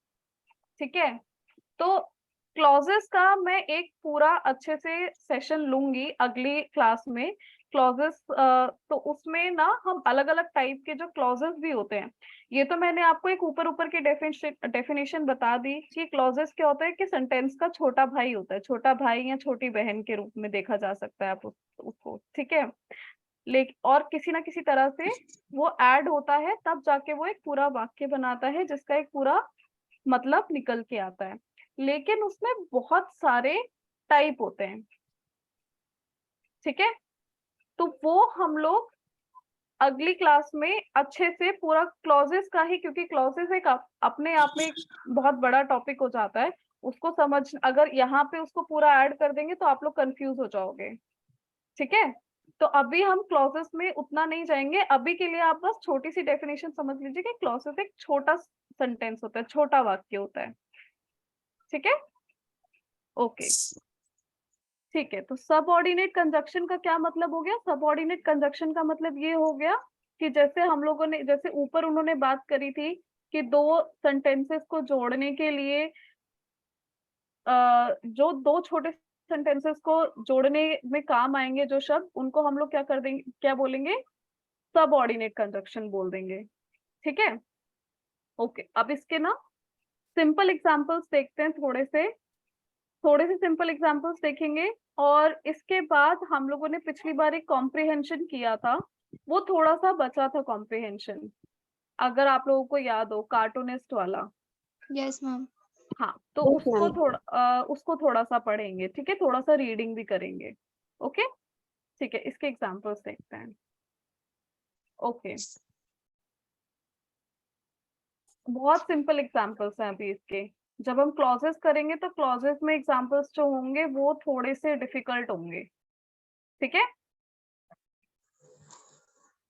Speaker 2: ठीक है, तो क्लॉजेस का मैं एक पूरा अच्छे से सेशन लूंगी अगली क्लास में। क्लॉजेस तो उसमें ना हम अलग अलग टाइप के जो क्लॉजेस भी होते हैं, ये तो मैंने आपको एक ऊपर ऊपर की डेफिनेशन बता दी कि क्लॉजेस क्या होता है, कि सेंटेंस का छोटा भाई होता है, छोटा भाई या छोटी बहन के रूप में देखा जा सकता है आप उसको। ठीक है, लेकिन और किसी ना किसी तरह से वो ऐड होता है, तब जाके वो एक पूरा वाक्य बनाता है जिसका एक पूरा मतलब निकल के आता है। लेकिन उसमें बहुत सारे टाइप होते हैं। ठीक है, तो वो हम लोग अगली क्लास में अच्छे से पूरा क्लॉजेस का ही, क्योंकि क्लॉजेस एक अपने आप में एक बहुत बड़ा टॉपिक हो जाता है, उसको समझ, अगर यहाँ पे उसको पूरा ऐड कर देंगे तो आप लोग कंफ्यूज हो जाओगे। ठीक है, तो अभी हम क्लॉजेस में उतना नहीं जाएंगे। अभी के लिए आप बस छोटी सी डेफिनेशन समझ लीजिए कि क्लॉजेस एक छोटा सेंटेंस होता है, छोटा वाक्य होता है। ठीक है, ओके। ठीक है, तो सबऑर्डिनेट कंजक्शन का क्या मतलब हो गया? सबऑर्डिनेट कंजक्शन का मतलब ये हो गया कि जैसे हम लोगों ने, जैसे ऊपर उन्होंने बात करी थी कि दो सेंटेंसेस को जोड़ने के लिए जो दो छोटे सेंटेंसेस को जोड़ने में काम आएंगे जो शब्द, उनको हम लोग क्या कर देंगे, क्या बोलेंगे? सबऑर्डिनेट कंजक्शन बोल देंगे। ठीक है, ओके। अब इसके ना सिंपल एग्जांपल्स देखते हैं, थोड़े से सिंपल एग्जांपल्स देखेंगे। और इसके बाद हम लोगों ने पिछली बार एक कॉम्प्रिहेंशन किया था, वो थोड़ा सा बचा था कॉम्प्रिहेंशन, अगर आप लोगों को याद हो, कार्टूनिस्ट वाला।
Speaker 3: Yes ma'am.
Speaker 2: हाँ, तो
Speaker 1: Yes, ma'am.
Speaker 2: उसको थोड़ा सा पढ़ेंगे। ठीक है, थोड़ा सा रीडिंग भी करेंगे। ओके, ठीक है, इसके एग्जांपल्स देखते हैं। ओके, बहुत सिंपल एग्जांपल्स हैं अभी इसके। जब हम क्लॉजेस करेंगे तो क्लॉजेस में एग्जांपल्स जो होंगे वो थोड़े से डिफिकल्ट होंगे। ठीक है,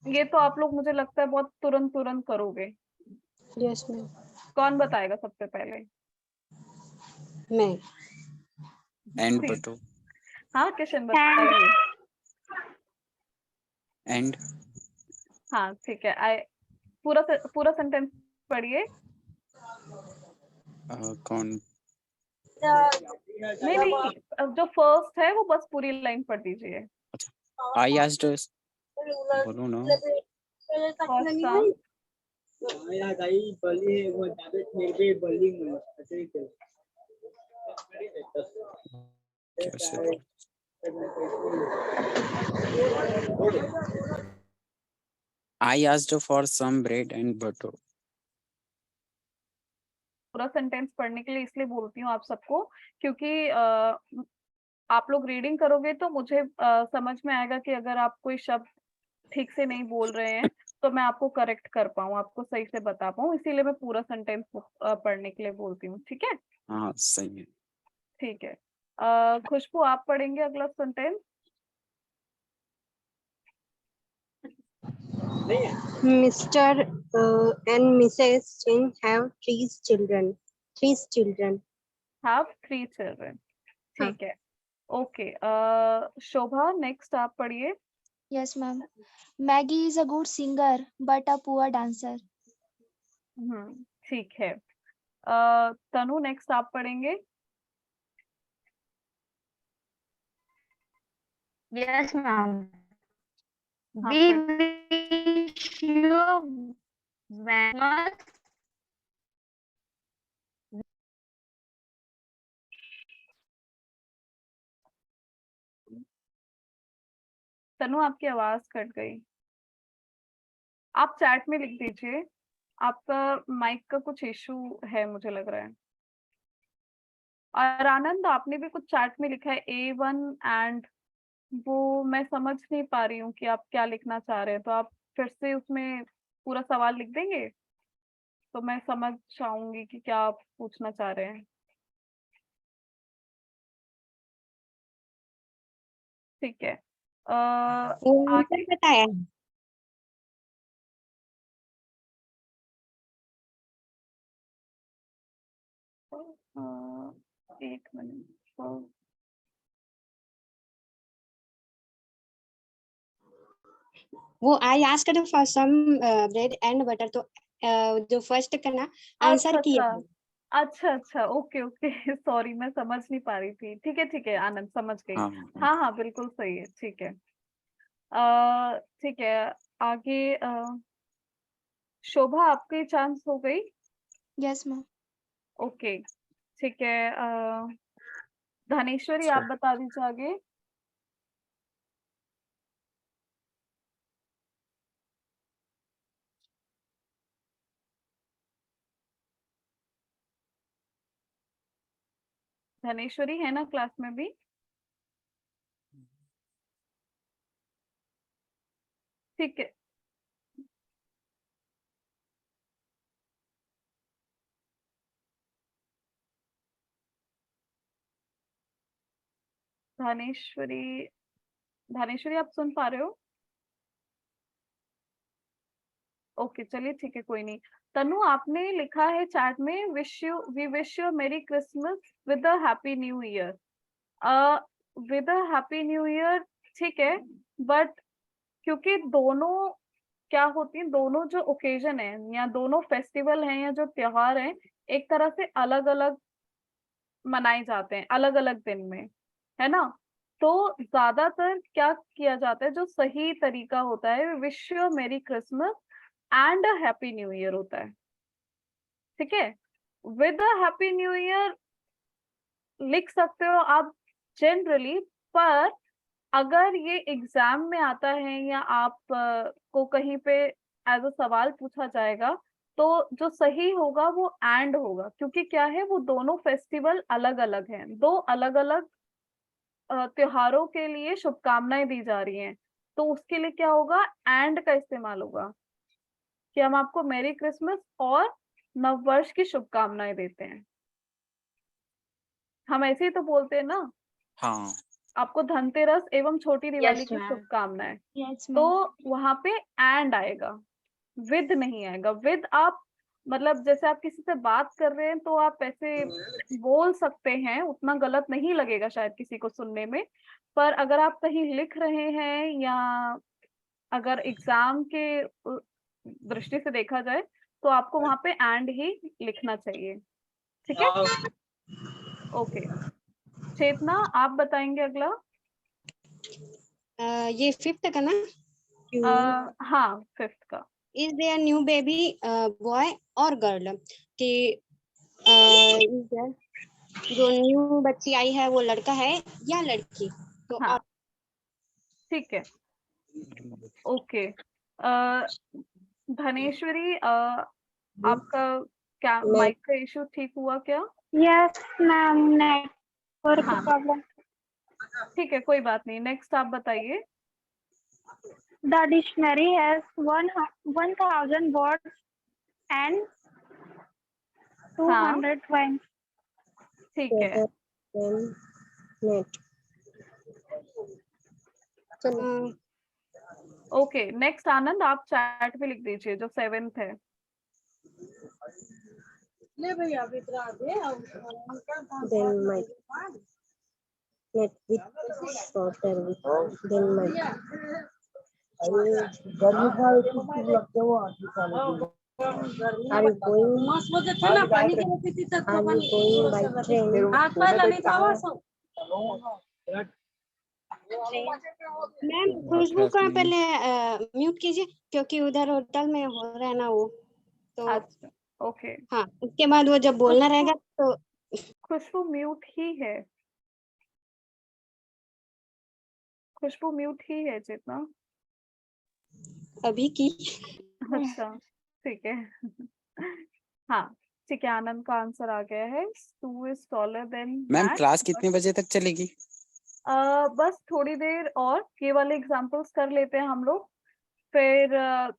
Speaker 2: ये तो आप लोग मुझे लगता है बहुत तुरंत तुरंत करोगे।
Speaker 1: Yes, ma'am.
Speaker 2: कौन बताएगा सबसे पहले?
Speaker 1: मैं।
Speaker 4: एंड
Speaker 2: ठीक।
Speaker 4: बटो
Speaker 2: हाँ, किशन बताइए।
Speaker 4: एंड
Speaker 2: हाँ, ठीक है, आई पूरा सेंटेंस पढ़िए।
Speaker 4: कौन
Speaker 2: नहीं नहीं, अब जो फर्स्ट है वो बस पूरी लाइन पढ़ दीजिए।
Speaker 4: आई आस्क्ड बोलो ना
Speaker 2: फर्स्ट टर्म।
Speaker 4: कैसे I asked for some bread and butter.
Speaker 2: पूरा सेंटेंस पढ़ने के लिए इसलिए बोलती हूँ आप सबको, क्योंकि आप लोग रीडिंग करोगे तो मुझे समझ में आएगा कि अगर आप कोई शब्द ठीक से नहीं बोल रहे हैं तो मैं आपको करेक्ट कर पाऊँ, आपको सही से बता पाऊँ, इसीलिए मैं पूरा सेंटेंस पढ़ने के लिए बोलती हूँ। ठीक है,
Speaker 4: हाँ सही है।
Speaker 2: ठीक है। खुशबू, आप पढ़ेंगे अगला sentence.
Speaker 1: Mr. and Mrs. Chen have three children.
Speaker 2: Have 3 children.
Speaker 1: हाँ.
Speaker 2: ठीक है, ओके। शोभा, नेक्स्ट आप पढ़िए।
Speaker 3: Yes ma'am. Maggi is a good singer but a poor dancer.
Speaker 2: ठीक है। तनु, नेक्स्ट आप पढ़ेंगे।
Speaker 8: Yes, ma'am.
Speaker 2: हाँ,
Speaker 8: We wish you
Speaker 3: Vamos.
Speaker 2: तनु आपकी आवाज कट गई। आप चैट में लिख दीजिए। आपका माइक का कुछ इशू है मुझे लग रहा है। और आनंद आपने भी कुछ चैट में लिखा है A1 एंड वो मैं समझ नहीं पा रही हूँ कि आप क्या लिखना चाह रहे हैं, तो आप फिर से उसमें पूरा सवाल लिख देंगे तो मैं समझ जाऊंगी कि क्या आप पूछना चाह रहे हैं। ठीक है।
Speaker 1: वो
Speaker 2: आगे
Speaker 1: आंसर बताया है।
Speaker 2: एक मिनट।
Speaker 1: वो I asked for some bread and butter, तो जो फर्स्ट का ना आंसर किया है।
Speaker 2: अच्छा ओके ओके सॉरी मैं समझ नहीं पा रही थी। ठीक है आनंद समझ गई।
Speaker 4: हाँ
Speaker 2: हाँ बिल्कुल सही है। ठीक है। ठीक है आगे शोभा आपकी चांस हो गई।
Speaker 3: Yes, ma'am.
Speaker 2: ओके ठीक है। धनेश्वरी आप बता दीजिए आगे। धनेश्वरी है ना क्लास में भी? ठीक है। धनेश्वरी धनेश्वरी आप सुन पा रहे हो? ओके चलिए ठीक है कोई नहीं। तनु आपने लिखा है चैट में we wish you merry Christmas with a happy New Year. With a happy New Year ठीक है, बट क्योंकि दोनों क्या होती है, दोनों जो ओकेजन है या दोनों फेस्टिवल हैं या जो त्योहार हैं एक तरह से अलग अलग मनाए जाते हैं अलग अलग दिन में, है ना? तो ज्यादातर क्या किया जाता है, जो सही तरीका होता है wish you merry Christmas and a happy New year होता है। ठीक है। With a happy New year लिख सकते हो आप जनरली, पर अगर ये एग्जाम में आता है या आप को कहीं पे एज अ सवाल पूछा जाएगा तो जो सही होगा वो एंड होगा, क्योंकि क्या है वो दोनों फेस्टिवल अलग अलग हैं, दो अलग अलग त्योहारों के लिए शुभकामनाएं दी जा रही हैं। तो उसके लिए क्या होगा, एंड का इस्तेमाल होगा कि हम आपको मेरी क्रिसमस और नववर्ष की शुभकामनाएं देते हैं। हम ऐसे ही तो बोलते हैं ना,
Speaker 4: हाँ
Speaker 2: आपको धनतेरस एवं छोटी दिवाली की
Speaker 3: ma'am.
Speaker 2: शुभकामनाएं।
Speaker 3: Yes,
Speaker 2: तो
Speaker 3: ma'am.
Speaker 2: वहां पे एंड आएगा, विद नहीं आएगा। विद आप मतलब जैसे आप किसी से बात कर रहे हैं तो आप ऐसे बोल सकते हैं, उतना गलत नहीं लगेगा शायद किसी को सुनने में। पर अगर आप कहीं लिख रहे हैं या अगर एग्जाम के दृष्टि से देखा जाए तो आपको वहां पे एंड ही लिखना चाहिए। ठीक है। ओके चेतना आप बताएंगे अगला।
Speaker 1: ये फिफ्थ का ना,
Speaker 2: हाँ फिफ्थ का।
Speaker 1: Is their new baby boy और गर्ल, कि जो न्यू बच्ची आई है वो लड़का है या लड़की। तो
Speaker 2: हाँ ठीक है ओके। धनेश्वरी आपका क्या माइक का इशू ठीक हुआ क्या?
Speaker 7: Yes, ma'am. Network
Speaker 2: हाँ
Speaker 7: problem.
Speaker 2: ठीक है कोई बात नहीं। नेक्स्ट आप बताइए।
Speaker 7: The dictionary has 1,000 words and 200 rhymes.
Speaker 2: ठीक है ओके। नेक्स्ट आनंद आप चैट पे लिख दीजिए जो सेवेंथ है।
Speaker 8: Then my net with shorter with then my are you going by train?
Speaker 1: Ma'am Khushboo का पहले म्यूट कीजिए, क्योंकि उधर होटल में हो रहा है ना वो। तो
Speaker 2: अच्छा, ओके।
Speaker 1: हाँ, उसके बाद वो जब बोलना रहेगा तो
Speaker 2: खुशबू म्यूट ही है, खुशबू म्यूट ही है चेतना।
Speaker 1: अभी की
Speaker 2: अच्छा, ठीक है। हाँ, ठीक है, आनंद का आंसर आ गया है। 2 is taller than
Speaker 4: ma'am
Speaker 2: Matt,
Speaker 4: class
Speaker 2: but
Speaker 4: कितने बजे तक चलेगी?
Speaker 2: बस थोड़ी देर और ये वाले एग्जाम्पल्स कर लेते हैं हम लोग, फिर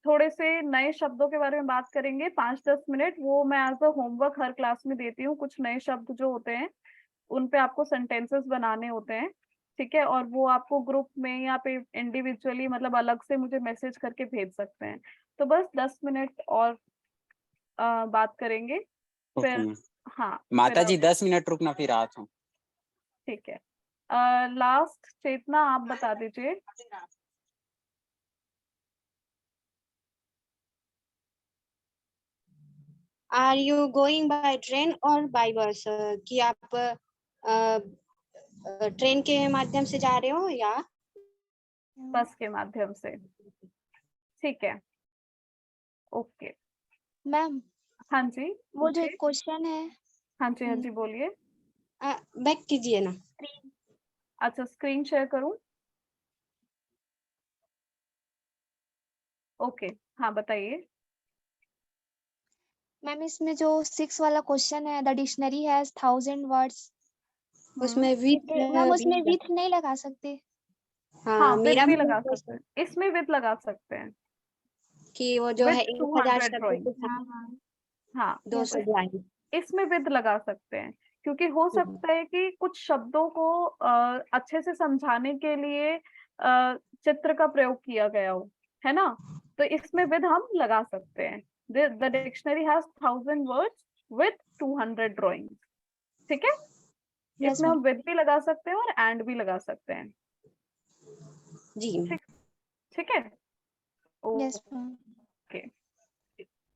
Speaker 2: थोड़े से नए शब्दों के बारे में बात करेंगे 5-10 मिनट। वो मैं एज अ होमवर्क हर क्लास में देती हूँ, कुछ नए शब्द जो होते हैं उन पे आपको सेंटेंसेस बनाने होते हैं, ठीक है, और वो आपको ग्रुप में या पे इंडिविजुअली मतलब अलग से मुझे मैसेज करके भेज सकते हैं। तो बस 10 मिनट और बात करेंगे,
Speaker 4: ओके
Speaker 2: फिर
Speaker 4: मैम।
Speaker 2: हाँ
Speaker 4: माता
Speaker 2: फिर
Speaker 4: जी 10 मिनट रुकना, फिर आता हूँ।
Speaker 2: ठीक है। लास्ट चेतना आप बता दीजिए।
Speaker 1: Are you going by train और बाय बस, कि आप ट्रेन के माध्यम से जा रहे हो या
Speaker 2: बस के माध्यम से, ठीक है, ओके।
Speaker 3: मैम
Speaker 2: हाँ जी
Speaker 3: वो जो
Speaker 2: पूछिए।
Speaker 3: एक क्वेश्चन है,
Speaker 2: हाँ जी, हाँ जी बोलिए।
Speaker 1: बैक कीजिए ना।
Speaker 2: अच्छा, स्क्रीन शेयर करूं? ओके, हाँ बताइए।
Speaker 3: मैम इसमें जो 6 वाला क्वेश्चन है, द डिक्शनरी हैज 1000 वर्ड्स,
Speaker 1: उसमें विथ
Speaker 3: मैम उसमें विथ नहीं लगा सकते?
Speaker 2: हाँ,
Speaker 1: हाँ,
Speaker 2: विद
Speaker 1: मेरा
Speaker 2: भी
Speaker 1: भी
Speaker 2: लगा
Speaker 1: वही
Speaker 2: सकते
Speaker 1: क्वेश्चन
Speaker 2: हैं, इसमें विद लगा सकते हैं,
Speaker 1: कि वो जो
Speaker 2: विद
Speaker 1: है 1000
Speaker 2: 200
Speaker 1: शब्द
Speaker 2: ड्राइंग।
Speaker 1: के
Speaker 2: हाँ,
Speaker 1: 200 ड्राइंग।
Speaker 2: इसमें विद लगा सकते हैं, क्योंकि हो सकता है कि कुछ शब्दों को अच्छे से समझाने के लिए चित्र का प्रयोग किया गया हो, है ना, तो इसमें विद हम लगा सकते हैं। The dictionary has 1000 words with 200 drawing, ठीक है।
Speaker 3: यस
Speaker 2: इसमें
Speaker 3: मैम।
Speaker 2: हम विद भी लगा सकते हैं और एंड भी लगा सकते हैं,
Speaker 1: जी
Speaker 2: ठीक ठीक है,
Speaker 3: यस मैम।
Speaker 2: ओके,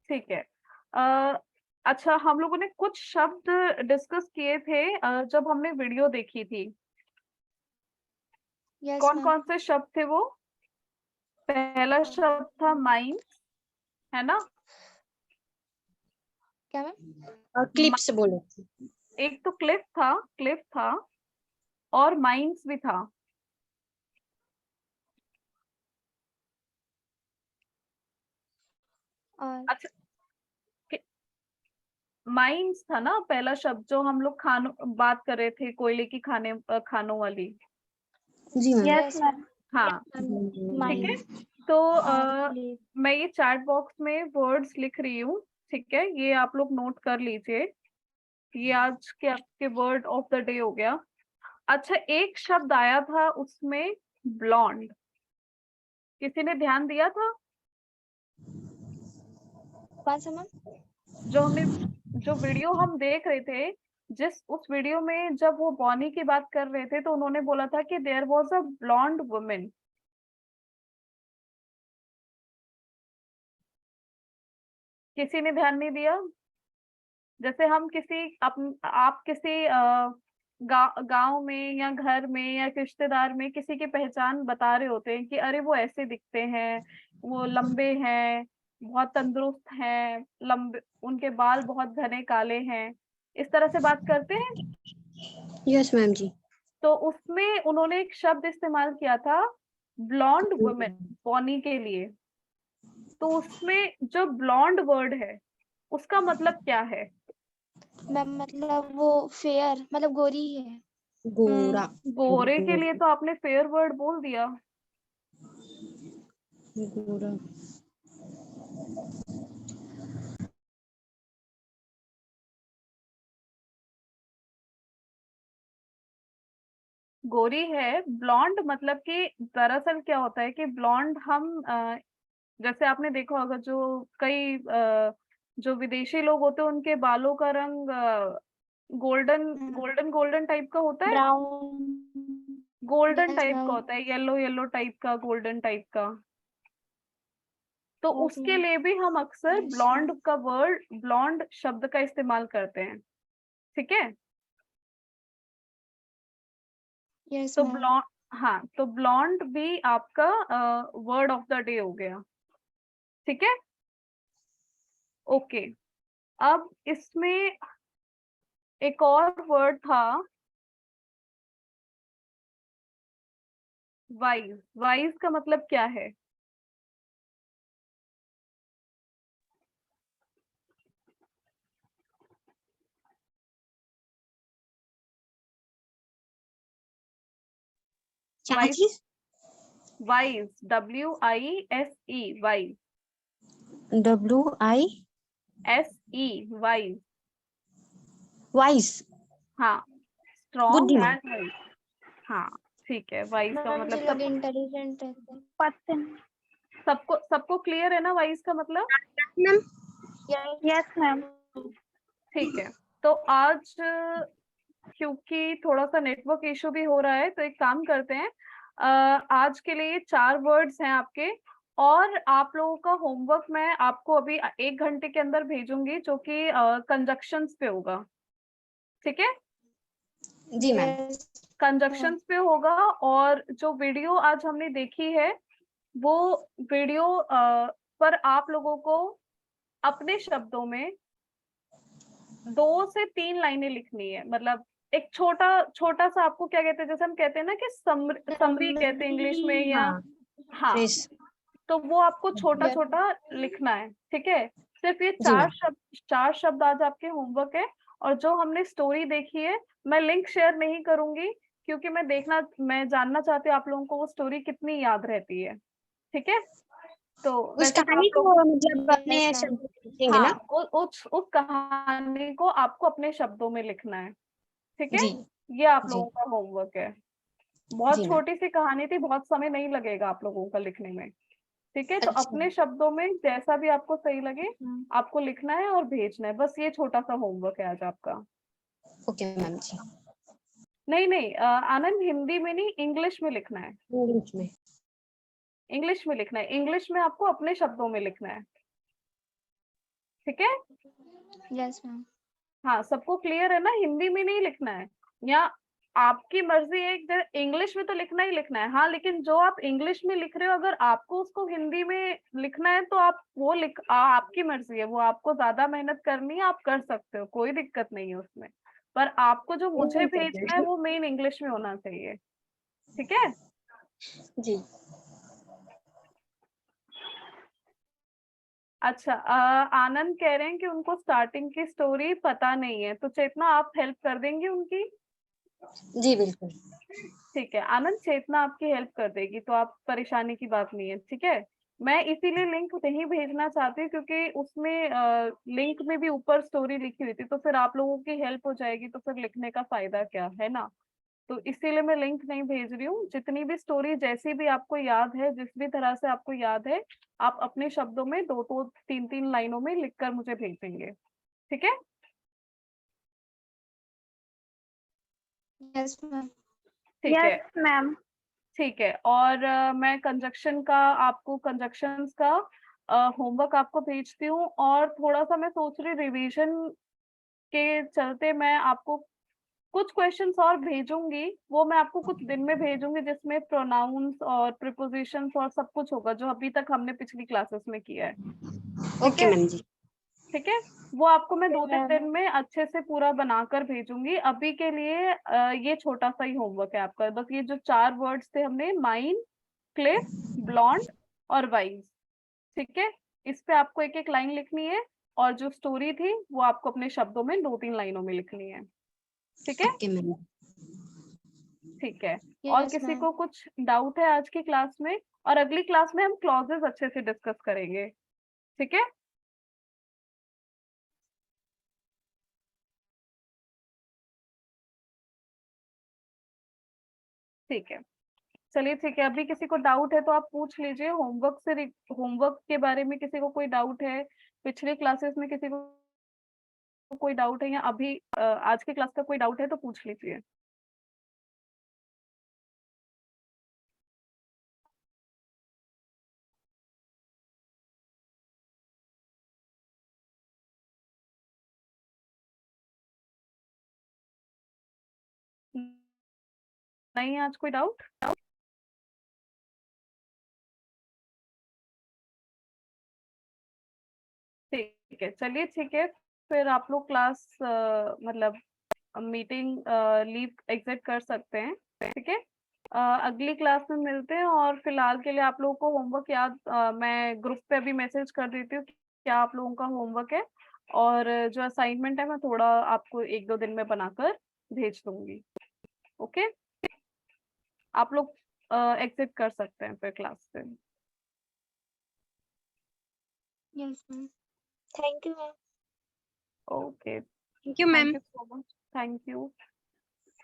Speaker 2: ठीक है। अच्छा, हम लोगों ने कुछ शब्द डिस्कस किए थे जब हमने वीडियो देखी थी।
Speaker 3: यस
Speaker 2: कौन
Speaker 3: मैम।
Speaker 2: कौन से शब्द थे वो? पहला शब्द था माइंड, है ना?
Speaker 3: क्या मैम?
Speaker 1: क्लिप्स बोलो।
Speaker 2: एक तो क्लिफ था और माइंड्स भी था।
Speaker 3: और
Speaker 2: अच्छा, माइंड्स था ना पहला शब्द, जो हम लोग खानों बात कर रहे थे, कोयले की खानों वाली।
Speaker 1: जी मैम।
Speaker 3: Yes ma'am.
Speaker 2: हाँ, ठीक है। तो मैं ये चैट बॉक्स में वर्ड्स लिख रही हूँ, ठीक है, ये आप लोग नोट कर लीजिए। ये आज के आपके वर्ड ऑफ द डे हो गया। अच्छा, एक शब्द आया था उसमें, ब्लॉन्ड, किसी ने ध्यान दिया था?
Speaker 3: कौन सा मैम?
Speaker 2: जो वीडियो हम देख रहे थे, जिस उस वीडियो में जब वो बॉनी की बात कर रहे थे, तो उन्होंने बोला था कि there was a blonde women. किसी ने ध्यान नहीं दिया? जैसे हम आप किसी गांव में या घर में या रिश्तेदार में किसी की पहचान बता रहे होते हैं कि अरे वो ऐसे दिखते हैं, वो लंबे हैं, बहुत तंदुरुस्त हैं, लंबे उनके बाल बहुत घने काले हैं, इस तरह से बात करते हैं।
Speaker 1: यस मैम जी।
Speaker 2: तो उसमें उन्होंने एक शब्द इस्तेमाल किया था, ब्लॉन्ड वुमेन, बॉनी के लिए। तो उसमें जो ब्लॉन्ड वर्ड है उसका मतलब क्या है?
Speaker 3: मैम मतलब वो फेयर, मतलब गोरी है।
Speaker 1: गोरा।
Speaker 2: गोरे के लिए तो आपने फेयर वर्ड बोल दिया।
Speaker 1: गोरा।
Speaker 2: गोरी है। ब्लॉन्ड मतलब कि दरअसल क्या होता है कि ब्लॉन्ड हम जैसे आपने देखा होगा, जो कई जो विदेशी लोग होते हैं उनके बालों का रंग गोल्डन गोल्डन गोल्डन टाइप का होता है,
Speaker 3: ब्राउन।
Speaker 2: गोल्डन
Speaker 3: यस
Speaker 2: टाइप का
Speaker 3: मैम।
Speaker 2: होता है, येलो येलो टाइप का, गोल्डन टाइप का। तो
Speaker 3: ओके
Speaker 2: उसके
Speaker 3: मैम।
Speaker 2: लिए भी हम अक्सर
Speaker 3: यस
Speaker 2: ब्लॉन्ड का वर्ड, ब्लॉन्ड शब्द का इस्तेमाल करते हैं, ठीक है।
Speaker 3: यस
Speaker 2: तो
Speaker 3: मैम।
Speaker 2: ब्लॉन्ड, हाँ, तो ब्लॉन्ड भी आपका वर्ड ऑफ द डे हो गया, ठीक है। ओके, अब इसमें एक और वर्ड था वाइज। वाइज का मतलब क्या है?
Speaker 8: क्या
Speaker 2: वाइज,
Speaker 8: चीज?
Speaker 2: Wise, WISE, wise,
Speaker 8: WISE
Speaker 2: wise. हाँ, स्ट्रॉन्ग
Speaker 8: बुद्धिमान।
Speaker 2: And wise. हाँ ठीक है, वाइज का
Speaker 3: मैम
Speaker 2: मतलब
Speaker 3: जो लोग
Speaker 2: सबको
Speaker 3: इंटेलिजेंट रहते हैं।
Speaker 7: पर्सन।
Speaker 2: सबको सबको क्लियर है ना वाइज का मतलब?
Speaker 8: Ma'am
Speaker 7: yes ma'am.
Speaker 2: ठीक है, तो आज क्योंकि थोड़ा सा नेटवर्क इशू भी हो रहा है तो एक काम करते हैं, आज के लिए 4 वर्ड्स हैं आपके, और आप लोगों का होमवर्क मैं आपको अभी 1 घंटे के अंदर भेजूंगी जो कि कंजक्शंस पे होगा। ठीक है,
Speaker 8: जी मैम।
Speaker 3: Yes,
Speaker 2: कंजक्शंस पे होगा। और जो वीडियो आज हमने देखी है वो वीडियो पर आप लोगों को अपने शब्दों में 2 से 3 लाइनें लिखनी है। मतलब एक छोटा छोटा सा, आपको क्या कहते हैं, जैसे हम कहते हैं ना कि समरी कहते हैं इंग्लिश में, या
Speaker 8: हाँ
Speaker 2: हाँ,
Speaker 8: फ्रेश।
Speaker 2: तो वो आपको छोटा
Speaker 3: Yes.
Speaker 2: छोटा लिखना है। ठीक है, सिर्फ ये
Speaker 8: जी मैम।
Speaker 2: 4 शब्द आज आपके होमवर्क है। और जो हमने स्टोरी देखी है, मैं लिंक शेयर नहीं करूंगी क्योंकि मैं जानना चाहती हूँ आप लोगों को वो स्टोरी कितनी याद रहती है। ठीक है, तो
Speaker 8: उस
Speaker 2: वैसे तो
Speaker 8: कहानी
Speaker 2: आप
Speaker 8: को
Speaker 2: लोग,
Speaker 8: मतलब अपने
Speaker 3: Yes, ma'am.
Speaker 8: शब्दों में लिखेंगे ना?
Speaker 2: हाँ, उस कहानी को आपको अपने शब्दों में लिखना है। ठीक है,
Speaker 8: जी
Speaker 2: ये आप
Speaker 8: जी
Speaker 2: लोगों का होमवर्क है। बहुत
Speaker 8: जी मैम।
Speaker 2: छोटी सी कहानी थी, बहुत समय नहीं लगेगा आप लोगों का लिखने में। ठीक है, तो
Speaker 8: अच्छा
Speaker 2: अपने शब्दों में जैसा भी आपको सही लगे
Speaker 3: हाँ.
Speaker 2: आपको लिखना है और भेजना है। बस ये छोटा सा होमवर्क है आज आपका।
Speaker 8: ओके मैम जी।
Speaker 2: नहीं नहीं, आनंद, हिंदी में नहीं, इंग्लिश में लिखना है।
Speaker 8: इंग्लिश में।
Speaker 2: इंग्लिश में लिखना है, इंग्लिश में आपको अपने शब्दों में लिखना है। ठीक है,
Speaker 3: Yes, ma'am.
Speaker 2: हाँ, सबको क्लियर है ना? हिंदी में नहीं लिखना है, या आपकी मर्जी है, इंग्लिश में तो लिखना ही लिखना है। हाँ, लेकिन जो आप इंग्लिश में लिख रहे हो अगर आपको उसको हिंदी में लिखना है तो आप वो आपकी मर्जी है, वो आपको ज्यादा मेहनत करनी है, आप कर सकते हो, कोई दिक्कत नहीं है उसमें। पर आपको जो मुझे भेजना है वो मेन इंग्लिश में होना चाहिए। ठीक है,
Speaker 8: जी
Speaker 2: अच्छा, आनंद कह रहे हैं कि उनको स्टार्टिंग की स्टोरी पता नहीं है, तो चेतना आप हेल्प कर देंगे उनकी?
Speaker 8: जी बिल्कुल।
Speaker 2: ठीक है आनंद, चेतना आपकी हेल्प कर देगी, तो आप परेशानी की बात नहीं है। ठीक है, मैं इसीलिए लिंक नहीं भेजना चाहती हूँ क्योंकि उसमें लिंक में भी ऊपर स्टोरी लिखी हुई थी, तो फिर आप लोगों की हेल्प हो जाएगी, तो फिर लिखने का फायदा क्या है ना। तो इसीलिए मैं लिंक नहीं भेज रही हूँ। जितनी भी स्टोरी जैसी भी आपको याद है, जिस भी तरह से आपको याद है, आप अपने शब्दों में 2 3 लाइनों में लिखकर मुझे भेजेंगे। ठीक है,
Speaker 3: Yes, ma'am.
Speaker 2: ठीक है,
Speaker 7: यस मैम।
Speaker 2: ठीक है। और मैं कंजक्शन का, आपको कंजक्शंस का होमवर्क आपको भेजती हूँ। और थोड़ा सा मैं सोच रही रिवीजन के चलते मैं आपको कुछ क्वेश्चंस और भेजूंगी, वो मैं आपको कुछ दिन में भेजूंगी, जिसमें प्रोनाउंस और प्रीपोजिशंस और सब कुछ होगा जो अभी तक हमने पिछली क्लासेस में किया है। ठीक
Speaker 8: ओके
Speaker 2: है,
Speaker 8: मैम जी।
Speaker 2: ठीक है, वो आपको मैं 2-3
Speaker 3: ma'am.
Speaker 2: दिन में अच्छे से पूरा बनाकर भेजूंगी। अभी के लिए ये छोटा सा ही होमवर्क है आपका। बस ये जो 4 वर्ड्स थे हमने, माइन, क्लिफ, ब्लॉन्ड और वाइज, ठीक है, इस पे आपको एक एक लाइन लिखनी है। और जो स्टोरी थी वो आपको अपने शब्दों में 2-3 लाइनों में लिखनी है। ठीक है,
Speaker 8: ओके मैम।
Speaker 2: ठीक है। और
Speaker 3: Yes,
Speaker 2: किसी
Speaker 3: ma'am.
Speaker 2: को कुछ डाउट है आज की क्लास में? और अगली क्लास में हम क्लॉजेस अच्छे से डिस्कस करेंगे। ठीक है, ठीक है, चलिए ठीक है। अभी किसी को डाउट है तो आप पूछ लीजिए। होमवर्क के बारे में किसी को कोई डाउट है, पिछले क्लासेस में किसी को कोई डाउट है, या अभी आज की क्लास का कोई डाउट है तो पूछ लीजिए। नहीं है आज कोई डाउट? ठीक है, चलिए ठीक है, फिर आप लोग क्लास मतलब मीटिंग लीव एग्जिट कर सकते हैं, ठीक है। अगली क्लास में मिलते हैं, और फिलहाल के लिए आप लोगों को होमवर्क याद मैं ग्रुप पे अभी मैसेज कर देती हूँ कि क्या आप लोगों का होमवर्क है, और जो असाइनमेंट है मैं थोड़ा आपको 1-2 दिन में बनाकर भेज दूंगी। ओके, आप लोग एग्जिट कर सकते हैं फिर क्लास से।
Speaker 3: Yes ma'am, thank you ma'am.
Speaker 2: Okay,
Speaker 1: thank you ma'am.
Speaker 2: Thank you so much, thank you,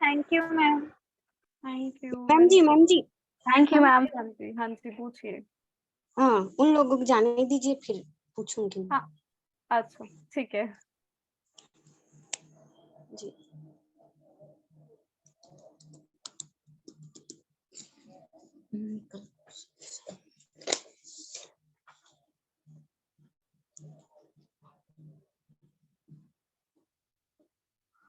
Speaker 7: thank you ma'am.
Speaker 2: Thank you,
Speaker 1: ma'am ji, ma'am ji,
Speaker 7: thank you ma'am.
Speaker 2: हाँ जी, हाँ जी, पूछिए।
Speaker 1: हाँ, उन लोगों को जाने दीजिए, फिर पूछूंगी मैं।
Speaker 2: हाँ, अच्छा, ठीक है।
Speaker 1: जी।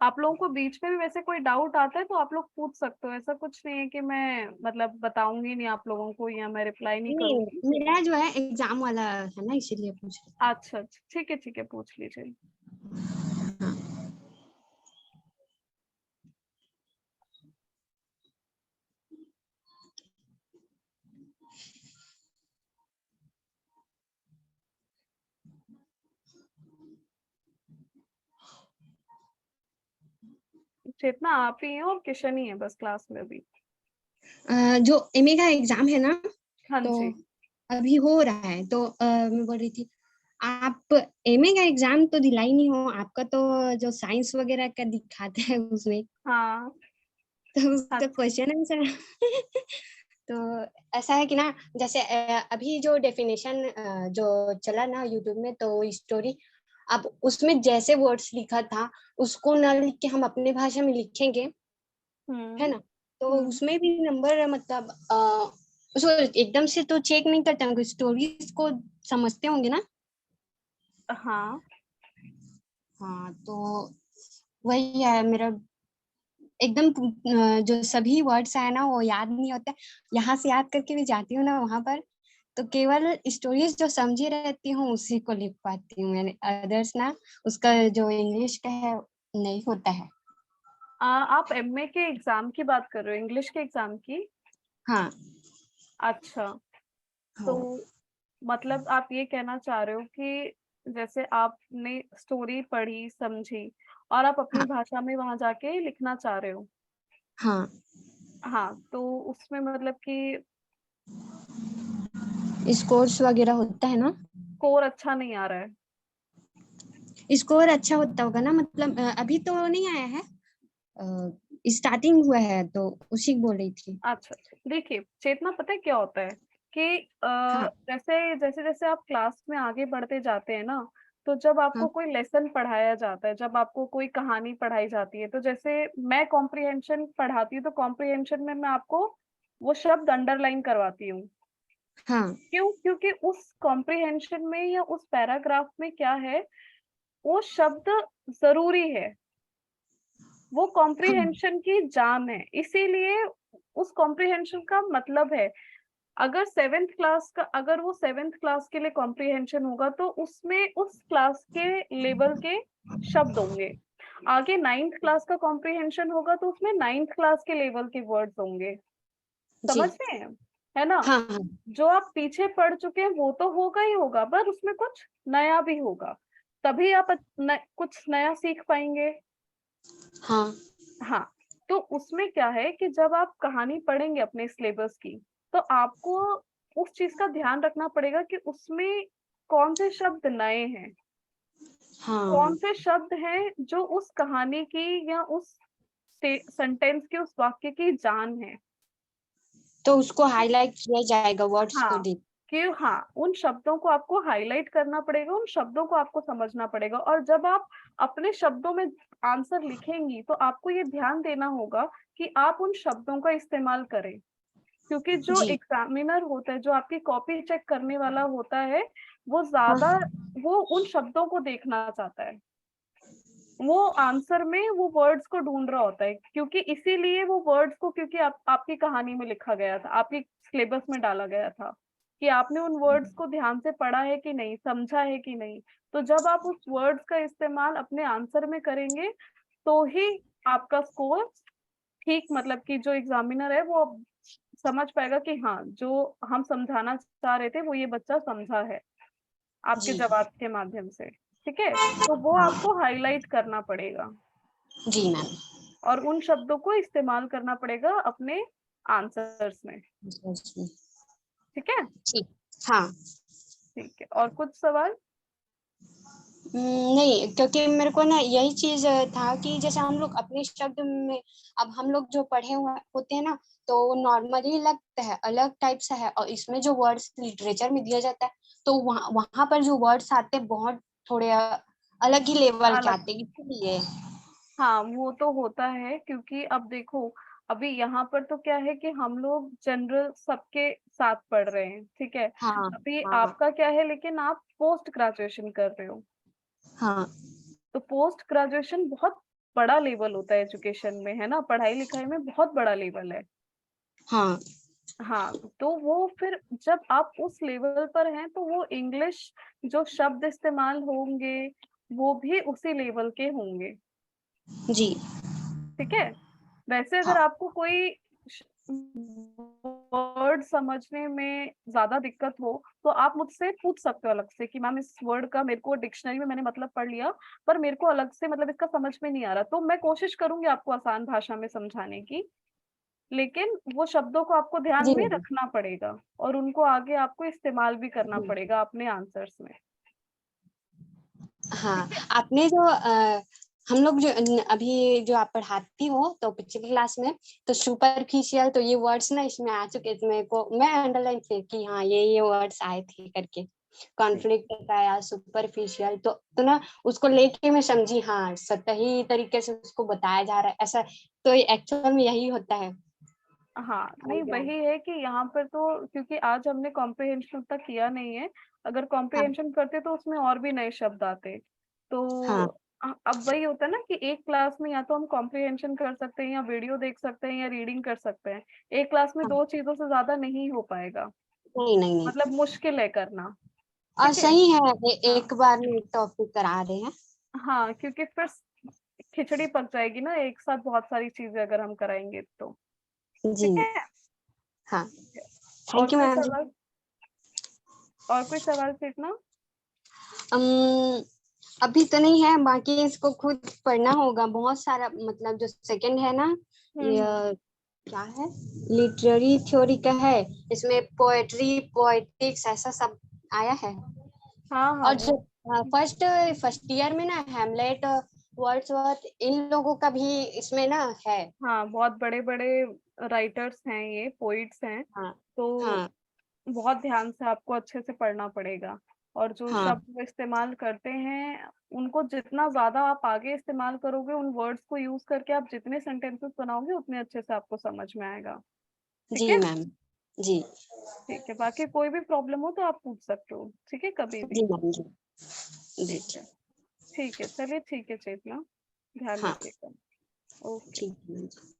Speaker 2: आप लोगों को बीच में भी वैसे कोई डाउट आता है तो आप लोग पूछ सकते हो, ऐसा कुछ नहीं है कि मैं मतलब बताऊंगी नहीं आप लोगों को या मैं रिप्लाई नहीं
Speaker 1: नहीं,
Speaker 2: करूंगी।
Speaker 1: मेरा जो है एग्जाम वाला है ना, इसीलिए पूछ रही
Speaker 2: अच्छा अच्छा, ठीक है, पूछ लीजिए। चेतना आप ही हैं और किशन ही है बस क्लास में अभी।
Speaker 1: जो एमए का एग्जाम है ना,
Speaker 2: हाँ
Speaker 1: तो
Speaker 2: जी,
Speaker 1: अभी हो रहा है, तो मैं बोल रही थी, आप एमए का एग्जाम तो दिला ही नहीं हो, आपका तो जो साइंस वगैरह का दिखाते हैं उसमें,
Speaker 2: हाँ
Speaker 1: तो उसका
Speaker 2: अच्छा,
Speaker 1: क्वेश्चन आंसर तो ऐसा है कि ना, जैसे अभी जो डेफिनेशन जो चला ना यूट्यूब में, तो स्टोरी, अब उसमें जैसे वर्ड्स लिखा था उसको ना लिख के हम अपने भाषा में लिखेंगे, है ना, तो उसमें भी नंबर मतलब उसको एकदम से तो चेक नहीं करते होंगे, स्टोरीज को समझते होंगे ना।
Speaker 2: हाँ
Speaker 1: हाँ, तो वही है मेरा, एकदम जो सभी वर्ड्स है ना वो याद नहीं होते, यहाँ से याद करके भी जाती हूँ ना वहां पर, तो केवल स्टोरीज जो समझी रहती हूँ उसी को लिख पाती हूँ मैंने, अदर्स ना उसका जो इंग्लिश का है नहीं होता है।
Speaker 2: आप एमए के एग्जाम की बात कर रहे हो, इंग्लिश के एग्जाम की?
Speaker 1: हाँ
Speaker 2: अच्छा, तो
Speaker 1: हाँ
Speaker 2: मतलब आप ये कहना चाह रहे हो कि जैसे आपने स्टोरी पढ़ी समझी और आप अपनी
Speaker 1: हाँ
Speaker 2: भाषा में वहां जाके लिखना चाह रहे हो।
Speaker 1: हाँ,
Speaker 2: हाँ, तो उसमें मतलब कि
Speaker 1: स्कोर्स वगैरह होता है ना,
Speaker 2: स्कोर अच्छा नहीं आ रहा है।
Speaker 1: स्कोर अच्छा होता होगा ना, मतलब अभी तो नहीं आया है, स्टार्टिंग हुआ है, तो उसी को बोल रही थी।
Speaker 2: अच्छा, देखिए चेतना, पता है क्या होता है कि
Speaker 1: हाँ
Speaker 2: जैसे जैसे जैसे आप क्लास में आगे बढ़ते जाते हैं ना, तो जब आपको
Speaker 1: हाँ
Speaker 2: कोई लेसन पढ़ाया जाता है, जब आपको कोई कहानी पढ़ाई जाती है, तो जैसे मैं कॉम्प्रिहेंशन पढ़ाती हूँ तो कॉम्प्रिहेंशन में मैं आपको वो शब्द अंडरलाइन करवाती हूँ।
Speaker 1: हाँ
Speaker 2: क्यों? क्योंकि उस कॉम्प्रिहेंशन में या उस पैराग्राफ में क्या है, वो शब्द जरूरी है, वो
Speaker 1: हाँ
Speaker 2: कॉम्प्रिहेंशन की जान है, इसीलिए उस कॉम्प्रिहेंशन का मतलब है। अगर सेवेंथ क्लास का, अगर वो सेवेंथ क्लास के लिए कॉम्प्रिहेंशन होगा तो उसमें उस क्लास के लेवल के शब्द होंगे। आगे नाइन्थ क्लास का कॉम्प्रिहेंशन होगा तो उसमें नाइन्थ क्लास के लेवल के वर्ड्स होंगे।
Speaker 1: जी,
Speaker 2: समझ रहे हैं? है ना?
Speaker 1: हाँ हाँ
Speaker 2: जो आप पीछे पढ़ चुके हैं वो तो होगा ही होगा, पर उसमें कुछ नया भी होगा, तभी आप कुछ नया सीख पाएंगे।
Speaker 1: हाँ
Speaker 2: हाँ, तो उसमें क्या है कि जब आप कहानी पढ़ेंगे अपने सिलेबस की, तो आपको उस चीज का ध्यान रखना पड़ेगा कि उसमें कौन से शब्द नए हैं, कौन
Speaker 1: हाँ,
Speaker 2: से शब्द हैं जो उस कहानी की या उस सेंटेंस के, उस वाक्य की जान है।
Speaker 1: तो उसको हाईलाइट किया जाएगा वर्ड्स को
Speaker 2: हाँ,
Speaker 1: देख।
Speaker 2: कि हाँ, उन शब्दों को आपको हाईलाइट करना पड़ेगा, उन शब्दों को आपको समझना पड़ेगा, और जब आप अपने शब्दों में आंसर लिखेंगी तो आपको ये ध्यान देना होगा कि आप उन शब्दों का इस्तेमाल करें, क्योंकि जो
Speaker 1: जी,
Speaker 2: एग्जामिनर होता है, जो आपकी कॉपी चेक करने वाला होता है, वो
Speaker 1: हाँ
Speaker 2: ज्यादा वो उन शब्दों को देखना चाहता है, वो आंसर में वो वर्ड्स को ढूंढ रहा होता है, क्योंकि इसीलिए वो वर्ड्स को, क्योंकि आपकी कहानी में लिखा गया था, आपकी सिलेबस में डाला गया था। कि आपने उन वर्ड्स को ध्यान से पढ़ा है कि नहीं, समझा है कि नहीं। तो जब आप उस वर्ड्स का इस्तेमाल अपने आंसर में करेंगे तो ही आपका स्कोर ठीक, मतलब कि जो एग्जामिनर है वो अब समझ पाएगा कि हाँ, जो हम समझाना चाह रहे थे वो ये बच्चा समझा है आपके
Speaker 8: जी
Speaker 2: जवाब के माध्यम से। ठीक है, तो वो
Speaker 8: हाँ
Speaker 2: आपको हाईलाइट करना पड़ेगा
Speaker 8: जी मैम।
Speaker 2: और उन शब्दों को इस्तेमाल करना पड़ेगा अपने आंसर्स में। ठीक है,
Speaker 8: ठीक। हाँ
Speaker 2: ठीक है। और कुछ सवाल?
Speaker 1: नहीं, क्योंकि मेरे को ना यही चीज था कि जैसे हम लोग अपने शब्द में, अब हम लोग जो पढ़े हुए होते हैं ना, तो नॉर्मली लगता है अलग टाइप से है, और इसमें जो वर्ड्स लिटरेचर में दिया जाता है तो वहाँ वहाँ पर जो वर्ड्स आते हैं बहुत थोड़े अलग ही लेवल के
Speaker 2: अलग,
Speaker 1: आते हैं, इसलिए।
Speaker 2: हाँ वो तो होता है, क्योंकि अब देखो अभी यहाँ पर तो क्या है कि हम लोग जनरल सबके साथ पढ़ रहे हैं। ठीक है,
Speaker 1: हाँ
Speaker 2: अभी
Speaker 1: हाँ
Speaker 2: आपका क्या है, लेकिन आप पोस्ट ग्रेजुएशन कर रहे हो,
Speaker 1: हाँ
Speaker 2: तो पोस्ट ग्रेजुएशन बहुत बड़ा लेवल होता है एजुकेशन में, है ना, पढ़ाई लिखाई में बहुत बड़ा लेवल है।
Speaker 1: हाँ
Speaker 2: हाँ, तो वो फिर जब आप उस लेवल पर हैं तो वो इंग्लिश जो शब्द इस्तेमाल होंगे वो भी उसी लेवल के होंगे।
Speaker 1: जी
Speaker 2: ठीक है, वैसे अगर
Speaker 1: हाँ
Speaker 2: आपको कोई वर्ड समझने में ज्यादा दिक्कत हो तो आप मुझसे पूछ सकते हो अलग से कि मैम इस वर्ड का मेरे को डिक्शनरी में मैंने मतलब पढ़ लिया पर मेरे को अलग से मतलब इसका समझ में नहीं आ रहा, तो मैं कोशिश करूंगी आपको आसान भाषा में समझाने की, लेकिन वो शब्दों को आपको ध्यान
Speaker 1: जी
Speaker 2: में
Speaker 1: मैम
Speaker 2: रखना पड़ेगा और उनको आगे आपको इस्तेमाल भी करना
Speaker 1: जी।
Speaker 2: पड़ेगा अपने आंसर्स में।
Speaker 1: हाँ, आपने जो हम लोग जो अभी जो आप पढ़ाती हो तो पिछली क्लास में, तो सुपरफिशियल, तो ये वर्ड्स ना इसमें आ चुके थे, मेरे को मैं अंडरलाइन थे कि हाँ ये वर्ड्स आए थे करके। कॉन्फ्लिक्ट आया, सुपरफिशियल, तो ना उसको लेके मैं समझी, हाँ सही तरीके से उसको बताया जा रहा है ऐसा, तो एक्चुअल में यही होता है।
Speaker 2: हाँ, नहीं वही है कि यहाँ पर तो क्योंकि आज हमने कॉम्प्रिहेंशन उतना किया नहीं है, अगर
Speaker 1: हाँ
Speaker 2: कॉम्प्रिहेंशन करते तो उसमें और भी नए शब्द आते, तो
Speaker 1: हाँ
Speaker 2: अब वही होता है ना कि एक क्लास में या तो हम कॉम्प्रिहेंशन कर सकते हैं या वीडियो देख सकते हैं या रीडिंग कर सकते हैं, एक क्लास में
Speaker 1: हाँ,
Speaker 2: दो चीजों से ज्यादा नहीं हो पाएगा,
Speaker 1: नहीं नहीं नहीं,
Speaker 2: मतलब मुश्किल है करना।
Speaker 1: और
Speaker 2: ठीक है,
Speaker 1: सही है,
Speaker 2: हाँ
Speaker 1: एक बार में टॉपिक करा रहे हैं।
Speaker 2: हाँ, क्योंकि फिर खिचड़ी पक जाएगी ना, एक साथ बहुत सारी चीजें अगर हम कराएंगे तो।
Speaker 1: जी
Speaker 2: ठीक है,
Speaker 1: हाँ,
Speaker 2: और
Speaker 1: थैंक यू
Speaker 2: कोई
Speaker 1: मैम जी।
Speaker 2: सवाल? और कोई सवाल सीखना?
Speaker 1: अम्म, अभी तो नहीं है, बाकी इसको खुद पढ़ना होगा बहुत सारा, मतलब जो सेकंड है ना, ये
Speaker 2: हम्म,
Speaker 1: क्या है, लिटरेरी थ्योरी का है, इसमें पोएट्री पोएटिक्स ऐसा सब आया है।
Speaker 2: हाँ हाँ
Speaker 1: और
Speaker 2: वो,
Speaker 1: जो फर्स्ट फर्स्ट ईयर में ना हैमलेट, वर्ड्सवर्थ, इन लोगों का भी इसमें ना है।
Speaker 2: हाँ बहुत बड़े बड़े राइटर्स हैं, ये पोइट्स हैं,
Speaker 1: हाँ
Speaker 2: तो
Speaker 1: हाँ
Speaker 2: बहुत ध्यान से आपको अच्छे से पढ़ना पड़ेगा, और जो
Speaker 1: हाँ
Speaker 2: शब्द वो इस्तेमाल करते हैं उनको जितना ज्यादा आप आगे इस्तेमाल करोगे, उन वर्ड्स को यूज करके आप जितने सेंटेंसेस बनाओगे उतने अच्छे से आपको समझ में आएगा। ठीक
Speaker 1: जी
Speaker 2: है,
Speaker 1: मैम जी।
Speaker 2: ठीक है, बाकी कोई भी प्रॉब्लम हो तो आप पूछ सकते हो, ठीक है, कभी भी।
Speaker 1: जी मैम जी जी।
Speaker 2: ठीक है, ठीक है, चलिए, ठीक है चेतना, ध्यान
Speaker 1: हाँ
Speaker 2: रखिएगा। ओके।
Speaker 1: ठीक है मैम जी।